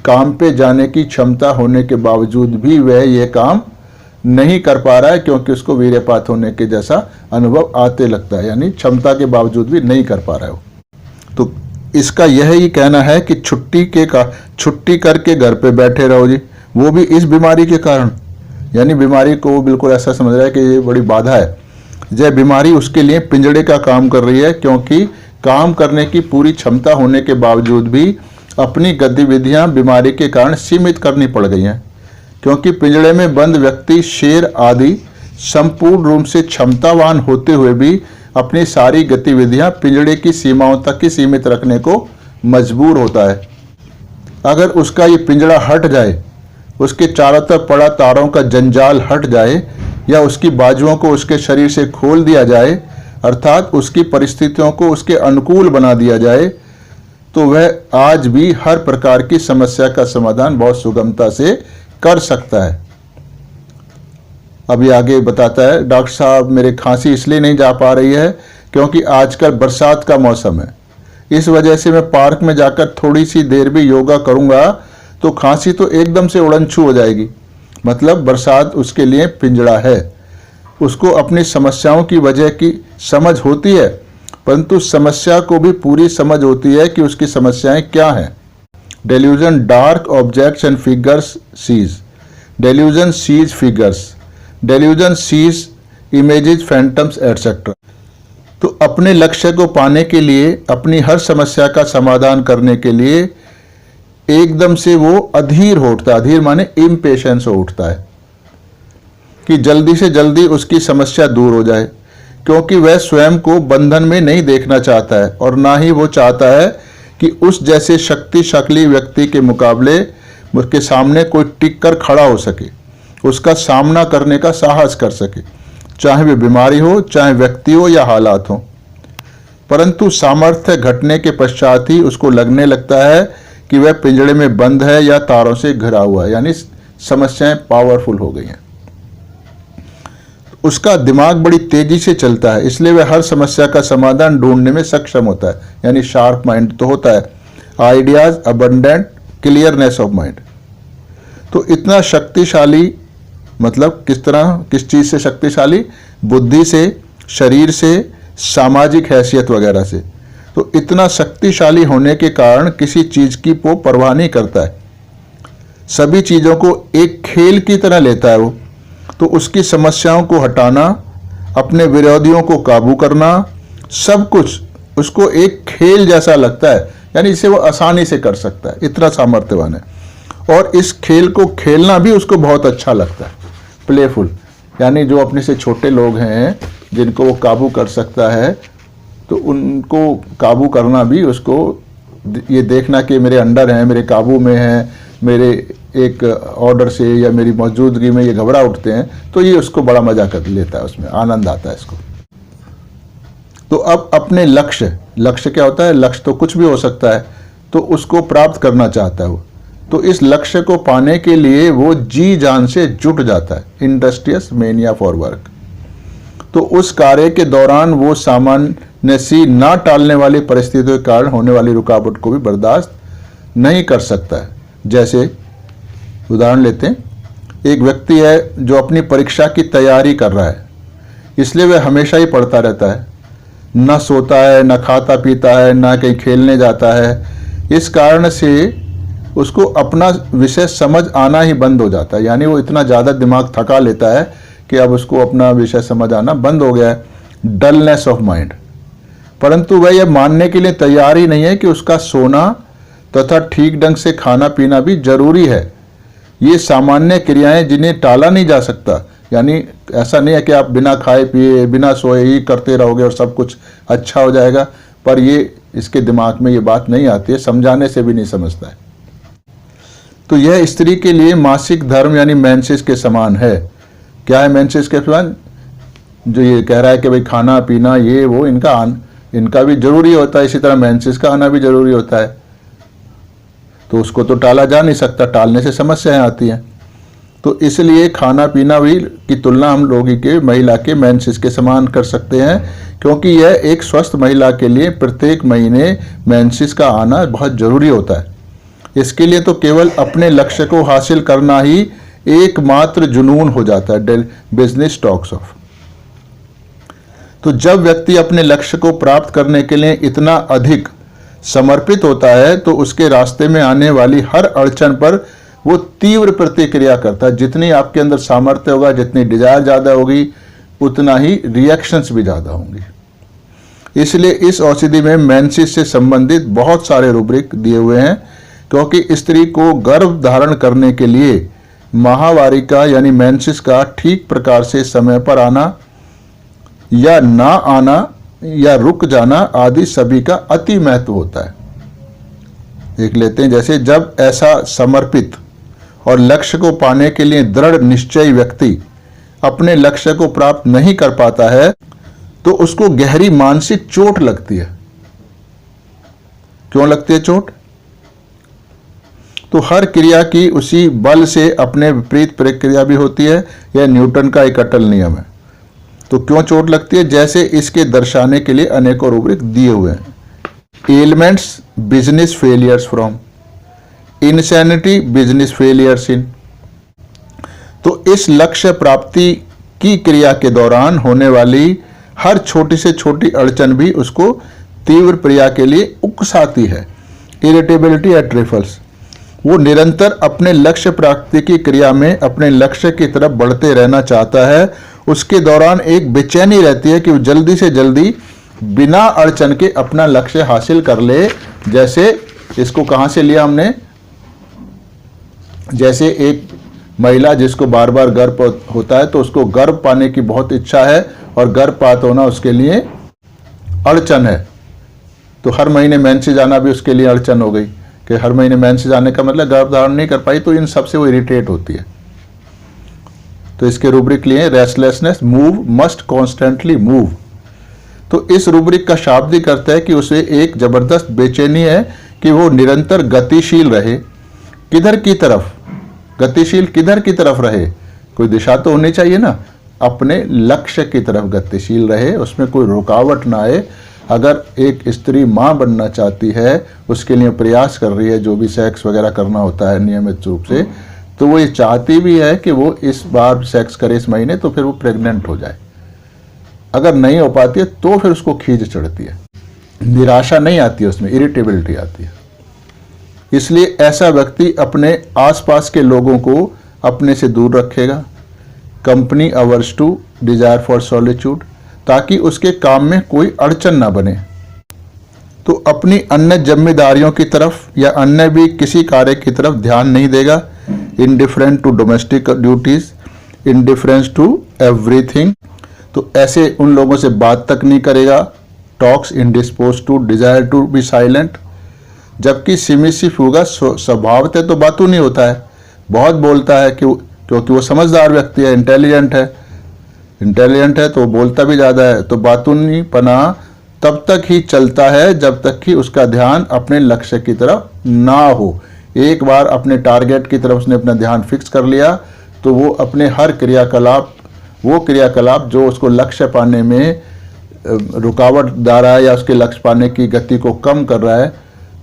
काम पे जाने की क्षमता होने के बावजूद भी वह ये काम नहीं कर पा रहा है, क्योंकि उसको वीर्यपात होने के जैसा अनुभव आते लगता है, यानी क्षमता के बावजूद भी नहीं कर पा रहा है वो। तो इसका यही कहना है कि छुट्टी करके घर पे बैठे रहो जी, वो भी इस बीमारी के कारण। यानी बीमारी को वो बिल्कुल ऐसा समझ रहा है कि ये बड़ी बाधा है। यह बीमारी उसके लिए पिंजड़े का काम कर रही है, क्योंकि काम करने की पूरी क्षमता होने के बावजूद भी अपनी गतिविधियां बीमारी के कारण सीमित करनी पड़ गई हैं, क्योंकि पिंजड़े में बंद व्यक्ति शेर आदि संपूर्ण रूप से क्षमतावान होते हुए भी अपनी सारी गतिविधियां पिंजड़े की सीमाओं तक ही सीमित रखने को मजबूर होता है। अगर उसका ये पिंजड़ा हट जाए, उसके चारों तरफ पड़ा तारों का जंजाल हट जाए, या उसकी बाजुओं को उसके शरीर से खोल दिया जाए, अर्थात उसकी परिस्थितियों को उसके अनुकूल बना दिया जाए, तो वह आज भी हर प्रकार की समस्या का समाधान बहुत सुगमता से कर सकता है। अभी आगे बताता है, डॉक्टर साहब मेरे खांसी इसलिए नहीं जा पा रही है क्योंकि आजकल बरसात का मौसम है, इस वजह से मैं पार्क में जाकर थोड़ी सी देर भी योगा करूंगा तो खांसी तो एकदम से उड़नछू हो जाएगी। मतलब बरसात उसके लिए पिंजड़ा है। उसको अपनी समस्याओं की वजह की समझ होती है, परंतु समस्या को भी पूरी समझ होती है कि उसकी समस्याएं क्या हैं। Delusion dark objects and figures sees, delusion sees figures, delusion sees images phantoms etcetera. तो अपने लक्ष्य को पाने के लिए, अपनी हर समस्या का समाधान करने के लिए एकदम से वो अधीर हो उठता है। अधीर माने इम्पेशेंस हो उठता है कि जल्दी से जल्दी उसकी समस्या दूर हो जाए, क्योंकि वह स्वयं को बंधन में नहीं देखना चाहता है और ना ही वो चाहता है कि उस जैसे शक्तिशाली व्यक्ति के मुकाबले उसके सामने कोई टिक कर खड़ा हो सके, उसका सामना करने का साहस कर सके, चाहे वे बीमारी हो, चाहे व्यक्ति हो या हालात हो। परंतु सामर्थ्य घटने के पश्चात ही उसको लगने लगता है कि वह पिंजड़े में बंद है या तारों से घिरा हुआ है, यानी समस्याएं पावरफुल हो गई हैं। उसका दिमाग बड़ी तेजी से चलता है, इसलिए वह हर समस्या का समाधान ढूंढने में सक्षम होता है, यानी शार्प माइंड तो होता है। Ideas abundant, clearness of mind. तो इतना शक्तिशाली, मतलब किस तरह, किस चीज से शक्तिशाली? बुद्धि से, शरीर से, सामाजिक हैसियत वगैरह से। तो इतना शक्तिशाली होने के कारण किसी चीज की वो परवाह नहीं करता है, सभी चीजों को एक खेल की तरह लेता है वो। तो उसकी समस्याओं को हटाना, अपने विरोधियों को काबू करना, सब कुछ उसको एक खेल जैसा लगता है, यानी इसे वो आसानी से कर सकता है, इतना सामर्थ्यवान है। और इस खेल को खेलना भी उसको बहुत अच्छा लगता है, प्लेफुल। यानी जो अपने से छोटे लोग हैं जिनको वो काबू कर सकता है, तो उनको काबू करना भी उसको, ये देखना कि मेरे अंडर हैं, मेरे काबू में हैं, मेरे एक ऑर्डर से या मेरी मौजूदगी में ये घबरा उठते हैं, तो ये उसको बड़ा मजा कर लेता है, उसमें आनंद आता है इसको। तो अब अपने लक्ष्य, लक्ष्य क्या होता है? लक्ष्य तो कुछ भी हो सकता है, तो उसको प्राप्त करना चाहता है वो। तो इस लक्ष्य को पाने के लिए वो जी जान से जुट जाता है, इंडस्ट्रियस मेनिया फॉर वर्क। तो उस कार्य के दौरान वो सामान्य सी ना टालने वाली परिस्थितियों के कारण होने वाली रुकावट को भी बर्दाश्त नहीं कर सकता है। जैसे उदाहरण लेते हैं, एक व्यक्ति है जो अपनी परीक्षा की तैयारी कर रहा है, इसलिए वह हमेशा ही पढ़ता रहता है, न सोता है, न खाता पीता है, न कहीं खेलने जाता है। इस कारण से उसको अपना विषय समझ आना ही बंद हो जाता है, यानी वो इतना ज़्यादा दिमाग थका लेता है कि अब उसको अपना विषय समझ आना बंद हो गया है, डलनेस ऑफ माइंड। परंतु वह यह मानने के लिए तैयार ही नहीं है कि उसका सोना तथा ठीक ढंग से खाना पीना भी जरूरी है। ये सामान्य क्रियाएं जिन्हें टाला नहीं जा सकता, यानी ऐसा नहीं है कि आप बिना खाए पिए, बिना सोए ही करते रहोगे और सब कुछ अच्छा हो जाएगा, पर ये इसके दिमाग में ये बात नहीं आती है, समझाने से भी नहीं समझता है। तो यह स्त्री के लिए मासिक धर्म यानी मेंसेस के समान है। क्या है मेंसेस के समान? जो ये कह रहा है कि भाई खाना पीना ये वो इनका भी जरूरी होता है, इसी तरह मेंसेस का आना भी जरूरी होता है। तो उसको तो टाला जा नहीं सकता, टालने से समस्याएं आती हैं। तो इसलिए खाना पीना भी की तुलना हम लोग के महिला के मेंसेस के समान कर सकते हैं, क्योंकि यह एक स्वस्थ महिला के लिए प्रत्येक महीने मेंसेस का आना बहुत जरूरी होता है। इसके लिए तो केवल अपने लक्ष्य को हासिल करना ही एकमात्र जुनून हो जाता है, बिजनेस टॉक्स ऑफ। तो जब व्यक्ति अपने लक्ष्य को प्राप्त करने के लिए इतना अधिक समर्पित होता है, तो उसके रास्ते में आने वाली हर अड़चन पर वो तीव्र प्रतिक्रिया करता है। जितनी आपके अंदर सामर्थ्य होगा, जितनी डिजायर ज़्यादा होगी, उतना ही रिएक्शंस भी ज़्यादा होंगी। इसलिए इस औषधि में मेंसेस से संबंधित बहुत सारे रूब्रिक दिए हुए हैं, क्योंकि स्त्री को गर्भ धारण करने के लिए माहवारी का यानी मेंसेस का ठीक प्रकार से समय पर आना या ना आना या रुक जाना आदि सभी का अति महत्व होता है। एक लेते हैं, जैसे जब ऐसा समर्पित और लक्ष्य को पाने के लिए दृढ़ निश्चयी व्यक्ति अपने लक्ष्य को प्राप्त नहीं कर पाता है तो उसको गहरी मानसिक चोट लगती है। क्यों लगती है चोट? तो हर क्रिया की उसी बल से अपने विपरीत प्रक्रिया भी होती है, यह न्यूटन का एक अटल नियम है। तो क्यों चोट लगती है? जैसे इसके दर्शाने के लिए अनेकों रूब्रिक दिए हुए हैं। Elements business failures from insanity business failures in. तो इस लक्ष्य प्राप्ति की क्रिया के दौरान होने वाली हर छोटी से छोटी अड़चन भी उसको तीव्र क्रिया के लिए उकसाती है। इरिटेबिलिटी एट ट्रिफल्स, वो निरंतर अपने लक्ष्य प्राप्ति की क्रिया में अपने लक्ष्य की तरफ बढ़ते रहना चाहता है। उसके दौरान एक बेचैनी रहती है कि वो जल्दी से जल्दी बिना अड़चन के अपना लक्ष्य हासिल कर ले। जैसे इसको कहाँ से लिया हमने? जैसे एक महिला जिसको बार बार गर्भ होता है तो उसको गर्भ पाने की बहुत इच्छा है और गर्भपात होना उसके लिए अड़चन है। तो हर महीने मेंसेस आना भी उसके लिए अड़चन हो गई कि हर महीने मेंसेस आने का मतलब गर्भ धारण नहीं कर पाई, तो इन सबसे वो इरिटेट होती है। तो इसके रूब्रिक लिए restlessness, move, must constantly move. तो इस रूब्रिक का शाब्दिक अर्थ है कि उसे एक जबरदस्त बेचैनी है कि वो निरंतर गतिशील रहे। किधर की तरफ? गतिशील किधर की तरफ रहे? कोई दिशा तो होनी चाहिए ना। अपने लक्ष्य की तरफ गतिशील रहे, उसमें कोई रुकावट ना आए। अगर एक स्त्री माँ बनना चाहती है, उसके लिए प्रयास कर रही है, जो भी सेक्स वगैरह करना होता है नियमित रूप से, तो वो ये चाहती भी है कि वो इस बार सेक्स करे इस महीने तो फिर वो प्रेग्नेंट हो जाए। अगर नहीं हो पाती है तो फिर उसको खींच चढ़ती है, निराशा नहीं आती है, उसमें इरिटेबिलिटी आती है। इसलिए ऐसा व्यक्ति अपने आसपास के लोगों को अपने से दूर रखेगा। Company abhors to desire for solitude, ताकि उसके काम में कोई अड़चन ना बने। तो अपनी अन्य जिम्मेदारियों की तरफ या अन्य भी किसी कार्य की तरफ ध्यान नहीं देगा। Indifferent to domestic duties, indifference to everything. तो ऐसे उन लोगों से बात तक नहीं करेगा। Talks indisposed to desire to be silent. जबकि सिमिसिफ होगा स्वभावतः तो बातों नहीं होता है, बहुत बोलता है क्योंकि वो समझदार व्यक्ति है, इंटेलिजेंट है तो बोलता भी ज़्यादा है। तो बातूनी पना तब तक ही चलता है जब तक कि उसका ध्यान अपने लक्ष्य की तरफ ना हो। एक बार अपने टारगेट की तरफ उसने अपना ध्यान फिक्स कर लिया तो वो अपने हर क्रियाकलाप जो उसको लक्ष्य पाने में रुकावट डाल रहा है या उसके लक्ष्य पाने की गति को कम कर रहा है,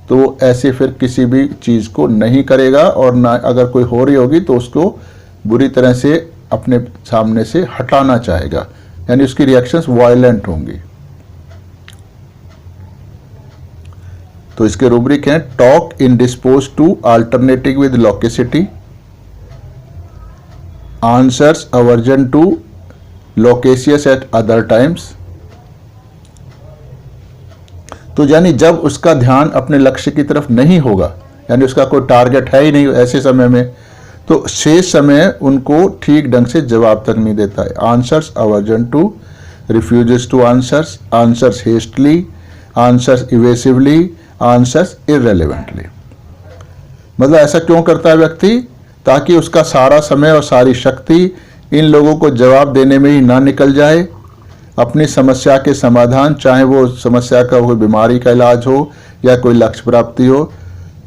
तो ऐसे फिर किसी भी चीज़ को नहीं करेगा। और ना अगर कोई हो रही होगी तो उसको बुरी तरह से अपने सामने से हटाना चाहेगा, यानी उसकी रिएक्शंस वायलेंट होंगी। तो इसके रूब्रिक हैं talk indisposed to alternative with loquacity, answers aversion to loquacious at other times. तो यानी जब उसका ध्यान अपने लक्ष्य की तरफ नहीं होगा, यानी उसका कोई टारगेट है ही नहीं ऐसे समय में, तो शेष समय उनको ठीक ढंग से जवाब तक नहीं देता है। Answers aversion to, refuses to answers, answers hastily, answers evasively, answers irrelevantly. मतलब ऐसा क्यों करता है व्यक्ति? ताकि उसका सारा समय और सारी शक्ति इन लोगों को जवाब देने में ही ना निकल जाए। अपनी समस्या के समाधान, चाहे वो समस्या का कोई बीमारी का इलाज हो या कोई लक्ष्य प्राप्ति हो,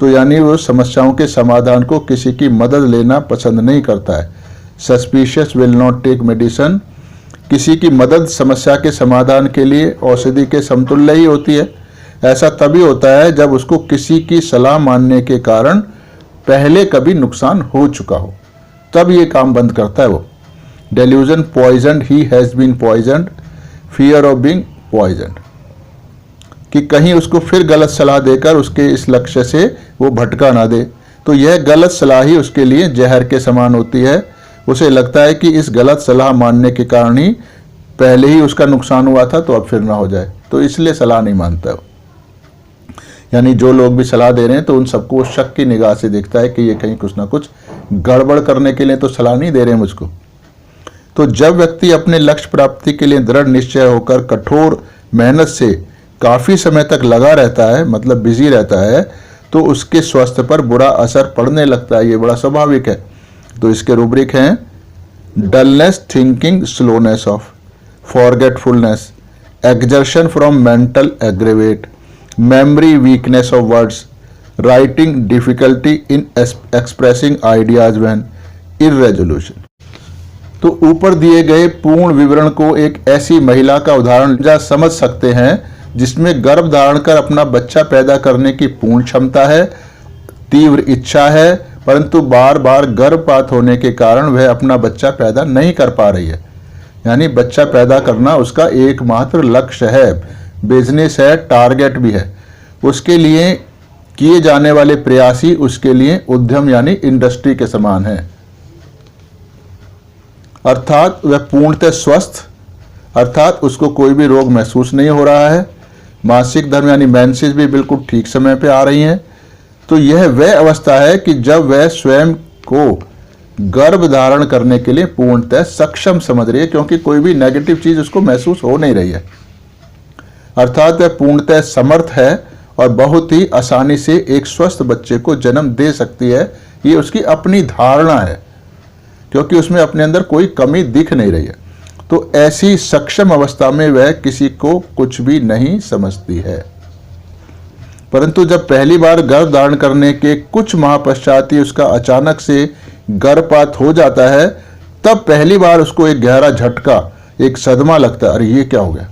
तो यानी वो समस्याओं के समाधान को किसी की मदद लेना पसंद नहीं करता है। Suspicious will not take medicine, किसी की मदद समस्या के समाधान के लिए औषधि के समतुल्य ही होती है। ऐसा तभी होता है जब उसको किसी की सलाह मानने के कारण पहले कभी नुकसान हो चुका हो, तब ये काम बंद करता है वो। Delusion poisoned, he has been poisoned, fear of being poisoned, कि कहीं उसको फिर गलत सलाह देकर उसके इस लक्ष्य से वो भटका ना दे। तो यह गलत सलाह ही उसके लिए जहर के समान होती है। उसे लगता है कि इस गलत सलाह मानने के कारण ही पहले ही उसका नुकसान हुआ था, तो अब फिर ना हो जाए, तो इसलिए सलाह नहीं मानता है। यानी जो लोग भी सलाह दे रहे हैं तो उन सबको शक की निगाह से देखता है कि ये कहीं कुछ ना कुछ गड़बड़ करने के लिए तो सलाह नहीं दे रहे हैं मुझको। तो जब व्यक्ति अपने लक्ष्य प्राप्ति के लिए दृढ़ निश्चय होकर कठोर मेहनत से काफ़ी समय तक लगा रहता है, मतलब बिजी रहता है, तो उसके स्वास्थ्य पर बुरा असर पड़ने लगता है, ये बड़ा स्वाभाविक है। तो इसके रूब्रिक हैं dullness, thinking slowness of, forgetfulness, exertion from mental aggravate, memory weakness of words, writing difficulty in expressing ideas when irresolution। तो ऊपर दिए गए पूर्ण विवरण को एक ऐसी महिला का उदाहरण जा समझ सकते हैं जिसमें गर्भ धारण कर अपना बच्चा पैदा करने की पूर्ण क्षमता है, तीव्र इच्छा है, परंतु बार बार गर्भपात होने के कारण वह अपना बच्चा पैदा नहीं कर पा रही है। यानी बच्चा पैदा करना उसका एकमात्र लक्ष्य है, बिजनेस है, टारगेट भी है। उसके लिए किए जाने वाले प्रयास ही उसके लिए उद्यम यानी इंडस्ट्री के समान है। अर्थात वह पूर्णतः स्वस्थ, अर्थात उसको कोई भी रोग महसूस नहीं हो रहा है, मासिक धर्म यानी मेंसेस भी बिल्कुल ठीक समय पे आ रही हैं। तो यह वह अवस्था है कि जब वह स्वयं को गर्भ धारण करने के लिए पूर्णतः सक्षम समझ रही है, क्योंकि कोई भी नेगेटिव चीज उसको महसूस हो नहीं रही है। अर्थात वह पूर्णतः समर्थ है और बहुत ही आसानी से एक स्वस्थ बच्चे को जन्म दे सकती है। ये उसकी अपनी धारणा है, क्योंकि उसमें अपने अंदर कोई कमी दिख नहीं रही है। तो ऐसी सक्षम अवस्था में वह किसी को कुछ भी नहीं समझती है। परंतु जब पहली बार गर्भ धारण करने के कुछ माह पश्चात ही उसका अचानक से गर्भपात हो जाता है, तब पहली बार उसको एक गहरा झटका, एक सदमा लगता है, अरे ये क्या हो गया।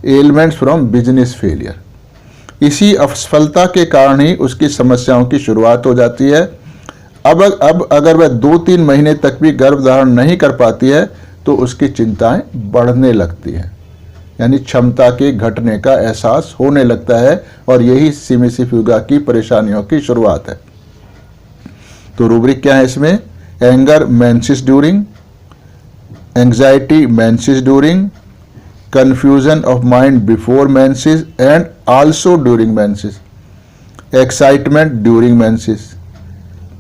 Elements from business failure. इसी असफलता के कारण ही उसकी समस्याओं की शुरुआत हो जाती है। अब अगर वह 2-3 महीने तक भी गर्भ धारण नहीं कर पाती है तो उसकी चिंताएं बढ़ने लगती हैं, यानी क्षमता के घटने का एहसास होने लगता है, और यही सिमिसिफ्यूगा की परेशानियों की शुरुआत है। तो रूब्रिक क्या है इसमें? Anger menses during, anxiety menses during, confusion of mind before menses and also during menses, excitement during menses.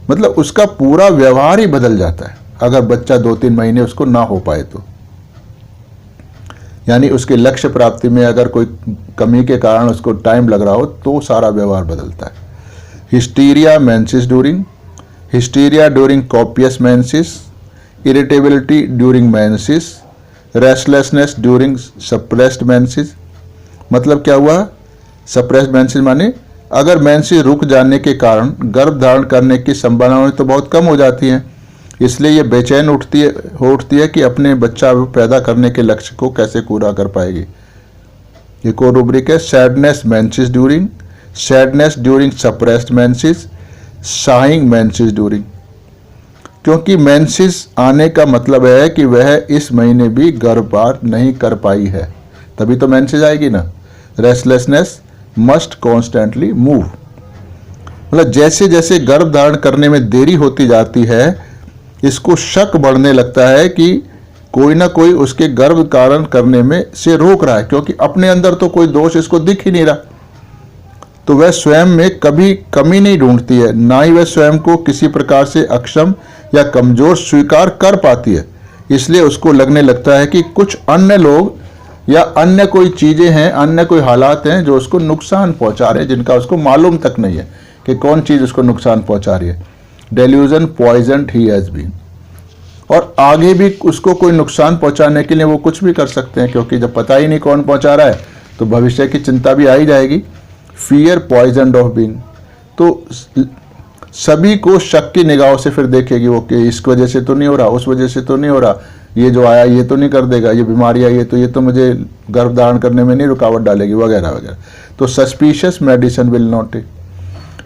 मतलब उसका पूरा व्यवहार ही बदल जाता है अगर बच्चा 2-3 महीने उसको ना हो पाए तो। यानी उसके लक्ष्य प्राप्ति में अगर कोई कमी के कारण उसको टाइम लग रहा हो तो सारा व्यवहार बदलता है। Hysteria menses during, hysteria during copious menses, irritability during menses, restlessness during suppressed menses. मतलब क्या हुआ? सप्रेस्ड मेंसेस माने अगर मेंसेस रुक जाने के कारण गर्भ धारण करने की संभावनाएं तो बहुत कम हो जाती हैं, इसलिए ये बेचैन उठती है कि अपने बच्चा पैदा करने के लक्ष्य को कैसे पूरा कर पाएगी। एक और रूब्रिक है sadness menses during, sadness during suppressed menses, sharing menses during. क्योंकि मेंसेस आने का मतलब है कि वह इस महीने भी गर्भपात नहीं कर पाई है, तभी तो मेंसेस आएगी ना। Restlessness must constantly move. मतलब जैसे जैसे गर्भ धारण करने में देरी होती जाती है, इसको शक बढ़ने लगता है कि कोई ना कोई उसके गर्भ धारण करने में से रोक रहा है, क्योंकि अपने अंदर तो कोई दोष इसको दिख ही नहीं रहा। तो वह स्वयं में कभी कमी नहीं ढूंढती है, ना ही वह स्वयं को किसी प्रकार से अक्षम या कमजोर स्वीकार कर पाती है। इसलिए उसको लगने लगता है कि कुछ अन्य लोग या अन्य कोई चीजें हैं, अन्य कोई हालात हैं जो उसको नुकसान पहुंचा रहे हैं, जिनका उसको मालूम तक नहीं है कि कौन चीज उसको नुकसान पहुंचा रही है। Delusion poison he has been. और आगे भी उसको कोई नुकसान पहुंचाने के लिए वो कुछ भी कर सकते हैं, क्योंकि जब पता ही नहीं कौन पहुंचा रहा है तो भविष्य की चिंता भी आ ही जाएगी। Fear poison of been. तो सभी को शक की निगाहों से फिर देखेगी वो कि इस वजह से तो नहीं हो रहा, उस वजह से तो नहीं हो रहा, ये जो आया ये तो नहीं कर देगा, ये बीमारी आई है तो ये तो मुझे गर्भ धारण करने में नहीं रुकावट डालेगी, वगैरह वगैरह। तो suspicious medicine will not take.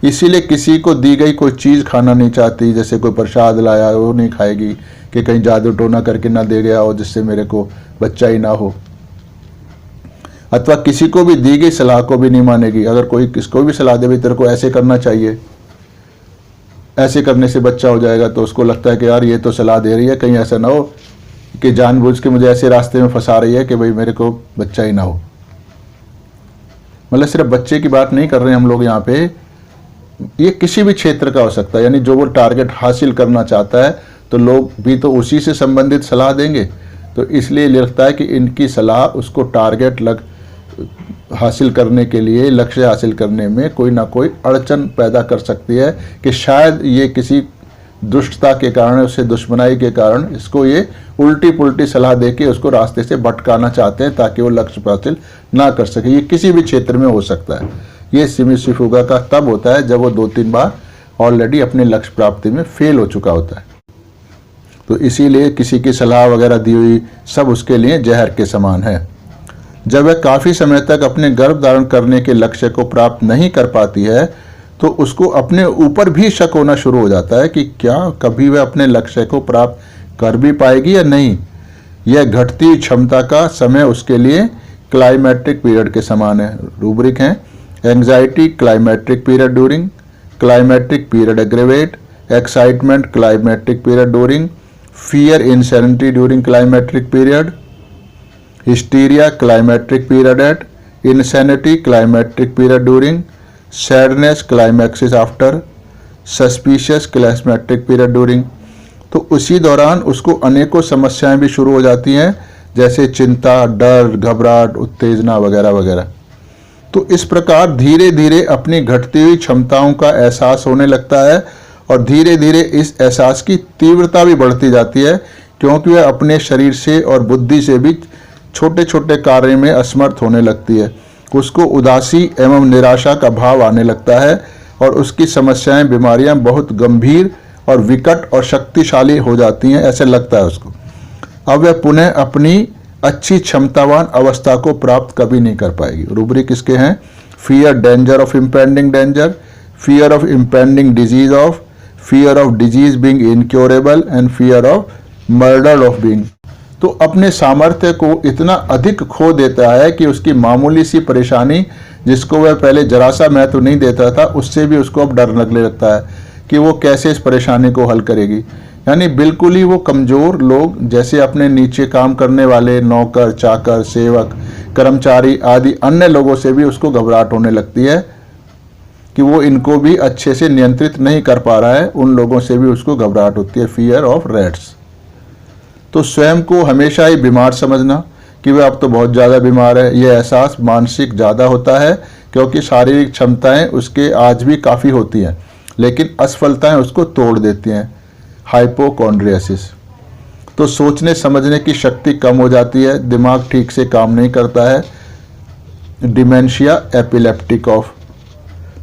इसीलिए किसी को दी गई कोई चीज़ खाना नहीं चाहती, जैसे कोई प्रसाद लाया वो नहीं खाएगी कि कहीं जादू टोना करके ना दे गया हो जिससे मेरे को बच्चा ही ना हो। अथवा किसी को भी दी गई सलाह को भी नहीं मानेगी। अगर कोई किसको भी सलाह दे भी तेरे को ऐसे करना चाहिए, ऐसे करने से बच्चा हो जाएगा, तो उसको लगता है कि यार ये तो सलाह दे रही है, कहीं ऐसा ना हो कि जानबूझ के मुझे ऐसे रास्ते में फंसा रही है कि भाई मेरे को बच्चा ही ना हो। मतलब सिर्फ बच्चे की बात नहीं कर रहे हैं हम लोग यहाँ पे, ये किसी भी क्षेत्र का हो सकता है। यानी जो वो टारगेट हासिल करना चाहता है तो लोग भी तो उसी से संबंधित सलाह देंगे। तो इसलिए लगता है कि इनकी सलाह उसको टारगेट हासिल करने के लिए, लक्ष्य हासिल करने में कोई ना कोई अड़चन पैदा कर सकती है कि शायद ये किसी दुष्टता के कारण, उससे दुश्मनाई के कारण इसको ये उल्टी पुल्टी सलाह देके उसको रास्ते से भटकाना चाहते हैं ताकि वो लक्ष्य हासिल ना कर सके। ये किसी भी क्षेत्र में हो सकता है। ये सिमिसी फुगा का तब होता है जब वो 2-3 बार ऑलरेडी अपने लक्ष्य प्राप्ति में फेल हो चुका होता है। तो इसीलिए किसी की सलाह वगैरह दी हुई सब उसके लिए जहर के समान है। जब वह काफ़ी समय तक अपने गर्भ धारण करने के लक्ष्य को प्राप्त नहीं कर पाती है तो उसको अपने ऊपर भी शक होना शुरू हो जाता है कि क्या कभी वह अपने लक्ष्य को प्राप्त कर भी पाएगी या नहीं। यह घटती क्षमता का समय उसके लिए क्लाइमेट्रिक पीरियड के समान है। रूब्रिक हैं: anxiety climacteric period during, climacteric period aggravate, excitement climacteric period during, fear insanity during climacteric period, hysteria climatic period at, insanity climatic period during, sadness climaxes after, suspicious climatic period during। तो उसी दौरान उसको अनेकों समस्याएं भी शुरू हो जाती हैं, जैसे चिंता, डर, घबराहट, उत्तेजना वगैरह वगैरह। तो इस प्रकार धीरे धीरे अपनी घटती हुई क्षमताओं का एहसास होने लगता है और धीरे धीरे इस एहसास की तीव्रता भी बढ़ती जाती है, क्योंकि वह अपने शरीर से और बुद्धि से भी छोटे छोटे कार्य में असमर्थ होने लगती है। उसको उदासी एवं निराशा का भाव आने लगता है और उसकी समस्याएं, बीमारियां बहुत गंभीर और विकट और शक्तिशाली हो जाती हैं, ऐसे लगता है उसको। अब वह पुनः अपनी अच्छी क्षमतावान अवस्था को प्राप्त कभी नहीं कर पाएगी। रूब्रिक इसके हैं: fear danger of impending danger, fear of impending disease of, fear of disease being incurable and fear of murder of being. तो अपने सामर्थ्य को इतना अधिक खो देता है कि उसकी मामूली सी परेशानी, जिसको वह पहले जरा सा महत्व नहीं देता था, उससे भी उसको अब डर लगने लगता है कि वो कैसे इस परेशानी को हल करेगी। यानी बिल्कुल ही वो कमज़ोर लोग, जैसे अपने नीचे काम करने वाले नौकर, चाकर, सेवक, कर्मचारी आदि अन्य लोगों से भी उसको घबराहट होने लगती है कि वो इनको भी अच्छे से नियंत्रित नहीं कर पा रहा है। उन लोगों से भी उसको घबराहट होती है, फियर ऑफ रैट्स। तो स्वयं को हमेशा ही बीमार समझना कि वह अब तो बहुत ज़्यादा बीमार है, यह एहसास मानसिक ज़्यादा होता है, क्योंकि शारीरिक क्षमताएं उसके आज भी काफ़ी होती हैं लेकिन असफलताएं उसको तोड़ देती हैं। हाइपोकॉन्ड्रियासिस। तो सोचने समझने की शक्ति कम हो जाती है, दिमाग ठीक से काम नहीं करता है। Dementia epileptic of.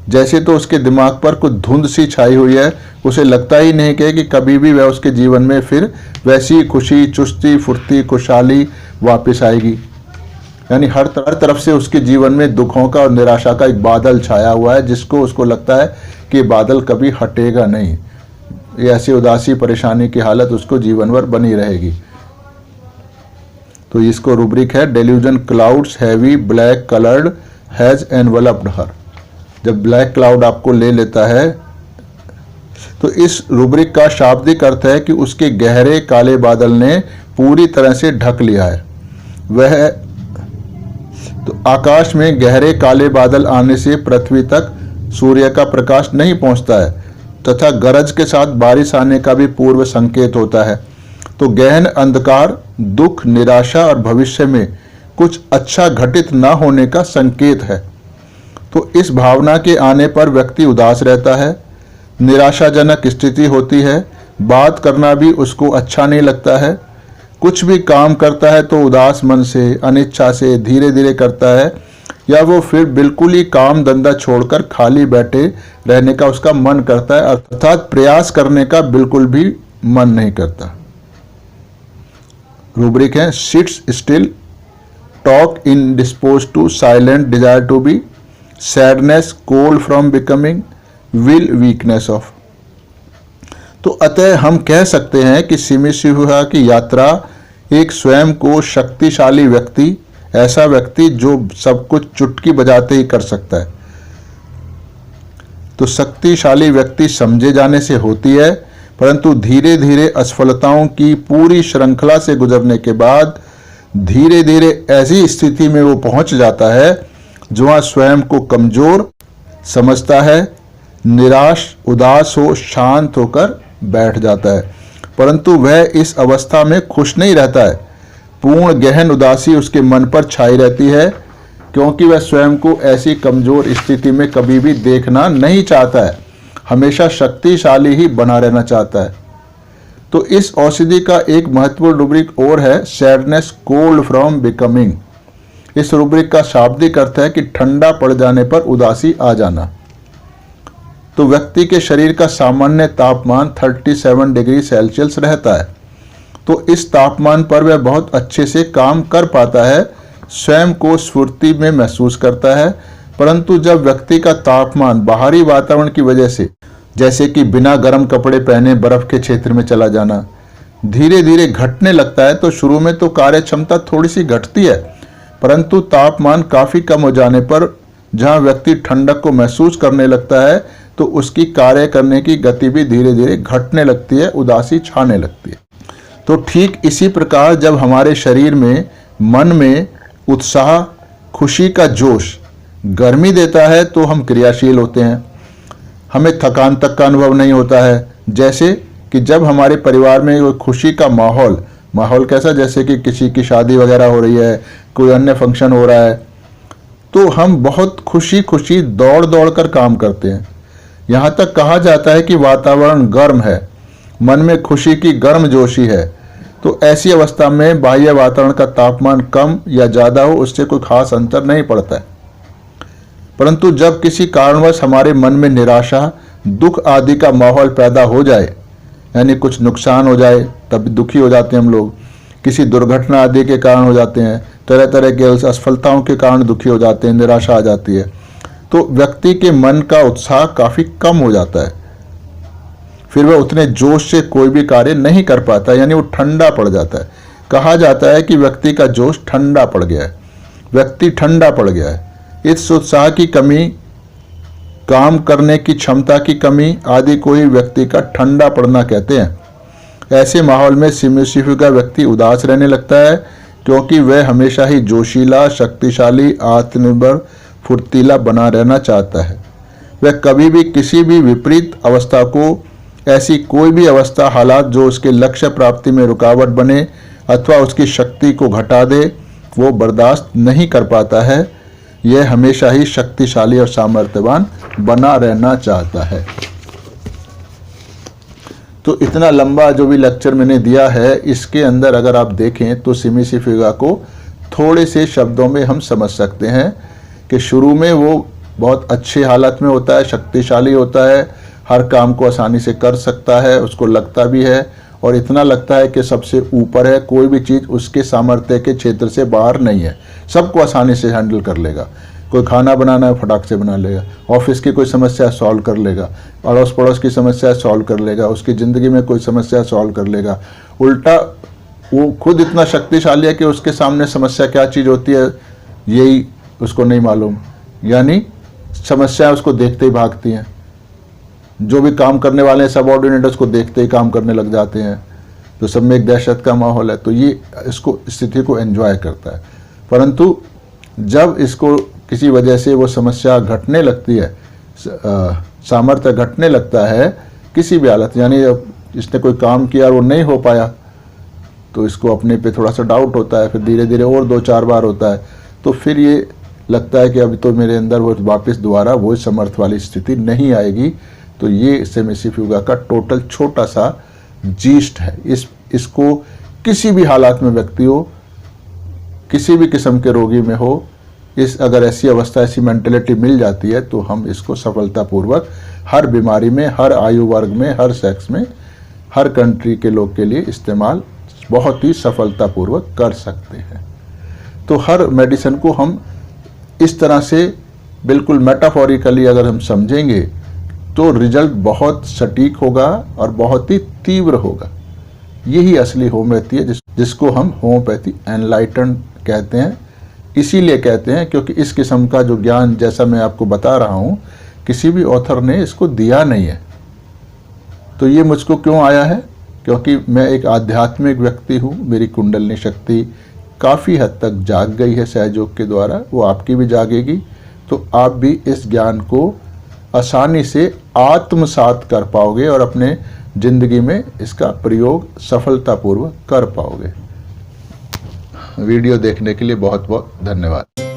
जैसे तो उसके दिमाग पर कुछ धुंध सी छाई हुई है, उसे लगता ही नहीं कि कभी भी वह उसके जीवन में फिर वैसी खुशी, चुस्ती, फुर्ती, खुशहाली वापस आएगी। यानी हर तरफ से उसके जीवन में दुखों का और निराशा का एक बादल छाया हुआ है, जिसको उसको लगता है कि बादल कभी हटेगा नहीं। ये ऐसी उदासी, परेशानी की हालत उसको जीवन भर बनी रहेगी। तो इसको रूब्रिक है: delusion clouds heavy black coloured has enveloped her. जब ब्लैक क्लाउड आपको ले लेता है तो इस रूब्रिक का शाब्दिक अर्थ है कि उसके गहरे काले बादल ने पूरी तरह से ढक लिया है। वह तो आकाश में गहरे काले बादल आने से पृथ्वी तक सूर्य का प्रकाश नहीं पहुंचता है तथा गरज के साथ बारिश आने का भी पूर्व संकेत होता है। तो गहन अंधकार दुख, निराशा और भविष्य में कुछ अच्छा घटित न होने का संकेत है। तो इस भावना के आने पर व्यक्ति उदास रहता है, निराशाजनक स्थिति होती है, बात करना भी उसको अच्छा नहीं लगता है, कुछ भी काम करता है तो उदास मन से, अनिच्छा से धीरे धीरे करता है, या वो फिर बिल्कुल ही काम धंधा छोड़कर खाली बैठे रहने का उसका मन करता है, अर्थात प्रयास करने का बिल्कुल भी मन नहीं करता। रूब्रिक है: sits still, talk indisposed to, silent, desire to be, sadness, cold from becoming, will weakness of. तो अतः हम कह सकते हैं कि सिमिसी फुगा की यात्रा एक स्वयं को शक्तिशाली व्यक्ति, ऐसा व्यक्ति जो सब कुछ चुटकी बजाते ही कर सकता है, तो शक्तिशाली व्यक्ति समझे जाने से होती है, परंतु धीरे धीरे असफलताओं की पूरी श्रृंखला से गुजरने के बाद धीरे धीरे ऐसी स्थिति में वो पहुंच जाता है जहां स्वयं को कमजोर समझता है, निराश, उदास हो शांत होकर बैठ जाता है। परंतु वह इस अवस्था में खुश नहीं रहता है। पूर्ण गहन उदासी उसके मन पर छाई रहती है। क्योंकि वह स्वयं को ऐसी कमज़ोर स्थिति में कभी भी देखना नहीं चाहता है, हमेशा शक्तिशाली ही बना रहना चाहता है। तो इस औषधि का एक महत्वपूर्ण रूब्रिक और है, सैडनेस कोल्ड फ्रॉम बिकमिंग। इस रूब्रिक का शाब्दिक अर्थ है कि ठंडा पड़ जाने पर उदासी आ जाना। तो व्यक्ति के शरीर का सामान्य तापमान 37 डिग्री सेल्सियस रहता है। तो इस तापमान पर वह बहुत अच्छे से काम कर पाता है, स्वयं को स्फूर्ति में महसूस करता है। परंतु जब व्यक्ति का तापमान बाहरी वातावरण की वजह से, जैसे कि बिना गर्म कपड़े पहने बर्फ के क्षेत्र में चला जाना, धीरे धीरे घटने लगता है, तो शुरू में तो कार्य क्षमता थोड़ी सी घटती है, परंतु तापमान काफ़ी कम हो जाने पर जहाँ व्यक्ति ठंडक को महसूस करने लगता है, तो उसकी कार्य करने की गति भी धीरे धीरे घटने लगती है, उदासी छाने लगती है। तो ठीक इसी प्रकार जब हमारे शरीर में, मन में उत्साह, खुशी का जोश गर्मी देता है, तो हम क्रियाशील होते हैं, हमें थकान तक का अनुभव नहीं होता है। जैसे कि जब हमारे परिवार में कोई खुशी का माहौल कैसा, जैसे कि किसी की शादी वगैरह हो रही है, कोई अन्य फंक्शन हो रहा है, तो हम बहुत खुशी दौड़ दौड़ कर काम करते हैं। यहाँ तक कहा जाता है कि वातावरण गर्म है, मन में खुशी की गर्मजोशी है। तो ऐसी अवस्था में बाह्य वातावरण का तापमान कम या ज़्यादा हो, उससे कोई खास अंतर नहीं पड़ता है। परंतु जब किसी कारणवश हमारे मन में निराशा, दुख आदि का माहौल पैदा हो जाए, यानी कुछ नुकसान हो जाए, तब दुखी हो जाते हैं हम लोग। किसी दुर्घटना आदि के कारण हो जाते हैं, तरह तरह के असफलताओं के कारण दुखी हो जाते हैं, निराशा आ जाती है, तो व्यक्ति के मन का उत्साह काफ़ी कम हो जाता है। फिर वह उतने जोश से कोई भी कार्य नहीं कर पाता, यानी वो ठंडा पड़ जाता है। कहा जाता है कि व्यक्ति का जोश ठंडा पड़ गया है, व्यक्ति ठंडा पड़ गया है। इस उत्साह की कमी, काम करने की क्षमता की कमी आदि को ही व्यक्ति का ठंडा पड़ना कहते हैं। ऐसे माहौल में सिम्युसिफी का व्यक्ति उदास रहने लगता है, क्योंकि वह हमेशा ही जोशीला, शक्तिशाली, आत्मनिर्भर, फुर्तीला बना रहना चाहता है। वह कभी भी किसी भी विपरीत अवस्था को, ऐसी कोई भी अवस्था, हालात जो उसके लक्ष्य प्राप्ति में रुकावट बने अथवा उसकी शक्ति को घटा दे, वो बर्दाश्त नहीं कर पाता है। यह हमेशा ही शक्तिशाली और सामर्थ्यवान बना रहना चाहता है। तो इतना लंबा जो भी लेक्चर मैंने दिया है, इसके अंदर अगर आप देखें तो सिम्युसिफिका को थोड़े से शब्दों में हम समझ सकते हैं कि शुरू में वो बहुत अच्छे हालत में होता है, शक्तिशाली होता है, हर काम को आसानी से कर सकता है, उसको लगता भी है और इतना लगता है कि सबसे ऊपर है, कोई भी चीज़ उसके सामर्थ्य के क्षेत्र से बाहर नहीं है, सबको आसानी से हैंडल कर लेगा। कोई खाना बनाना है फटाक से बना लेगा, ऑफिस की कोई समस्या सॉल्व कर लेगा, अड़ोस पड़ोस की समस्या सॉल्व कर लेगा, उसकी ज़िंदगी में कोई समस्या सॉल्व कर लेगा। उल्टा वो खुद इतना शक्तिशाली है कि उसके सामने समस्या क्या चीज़ होती है यही उसको नहीं मालूम, यानी समस्या उसको देखते ही भागती हैं। जो भी काम करने वाले हैं सबऑर्डिनेट उसको देखते ही काम करने लग जाते हैं, तो सब में एक दहशत का माहौल है। तो ये इसको स्थिति को एंजॉय करता है। परंतु जब इसको किसी वजह से वो समस्या घटने लगती है, सामर्थ्य घटने लगता है किसी भी हालत, यानी अब इसने कोई काम किया और वो नहीं हो पाया, तो इसको अपने पे थोड़ा सा डाउट होता है, फिर धीरे धीरे और 2-4 बार होता है, तो फिर ये लगता है कि अभी तो मेरे अंदर वो वापस दोबारा वो समर्थ वाली स्थिति नहीं आएगी। तो ये सिम्युसिफिका का टोटल छोटा सा जीस्ट है। इसको किसी भी हालात में व्यक्ति हो, किसी भी किस्म के रोगी में हो, अगर ऐसी अवस्था, ऐसी मेंटेलिटी मिल जाती है, तो हम इसको सफलतापूर्वक हर बीमारी में, हर आयु वर्ग में, हर सेक्स में, हर कंट्री के लोग के लिए इस्तेमाल बहुत ही सफलतापूर्वक कर सकते हैं। तो हर मेडिसिन को हम इस तरह से बिल्कुल मेटाफोरिकली अगर हम समझेंगे तो रिजल्ट बहुत सटीक होगा और बहुत ही तीव्र होगा। यही असली होम्योपैथी है, जिसको हम होम्योपैथी एनलाइटन कहते हैं। इसीलिए कहते हैं क्योंकि इस किस्म का जो ज्ञान, जैसा मैं आपको बता रहा हूँ, किसी भी ऑथर ने इसको दिया नहीं है। तो ये मुझको क्यों आया है? क्योंकि मैं एक आध्यात्मिक व्यक्ति हूँ, मेरी कुंडलिनी शक्ति काफ़ी हद तक जाग गई है सहयोग के द्वारा, वो आपकी भी जागेगी। तो आप भी इस ज्ञान को आसानी से आत्मसात कर पाओगे और अपने ज़िंदगी में इसका प्रयोग सफलतापूर्वक कर पाओगे। वीडियो देखने के लिए बहुत बहुत धन्यवाद।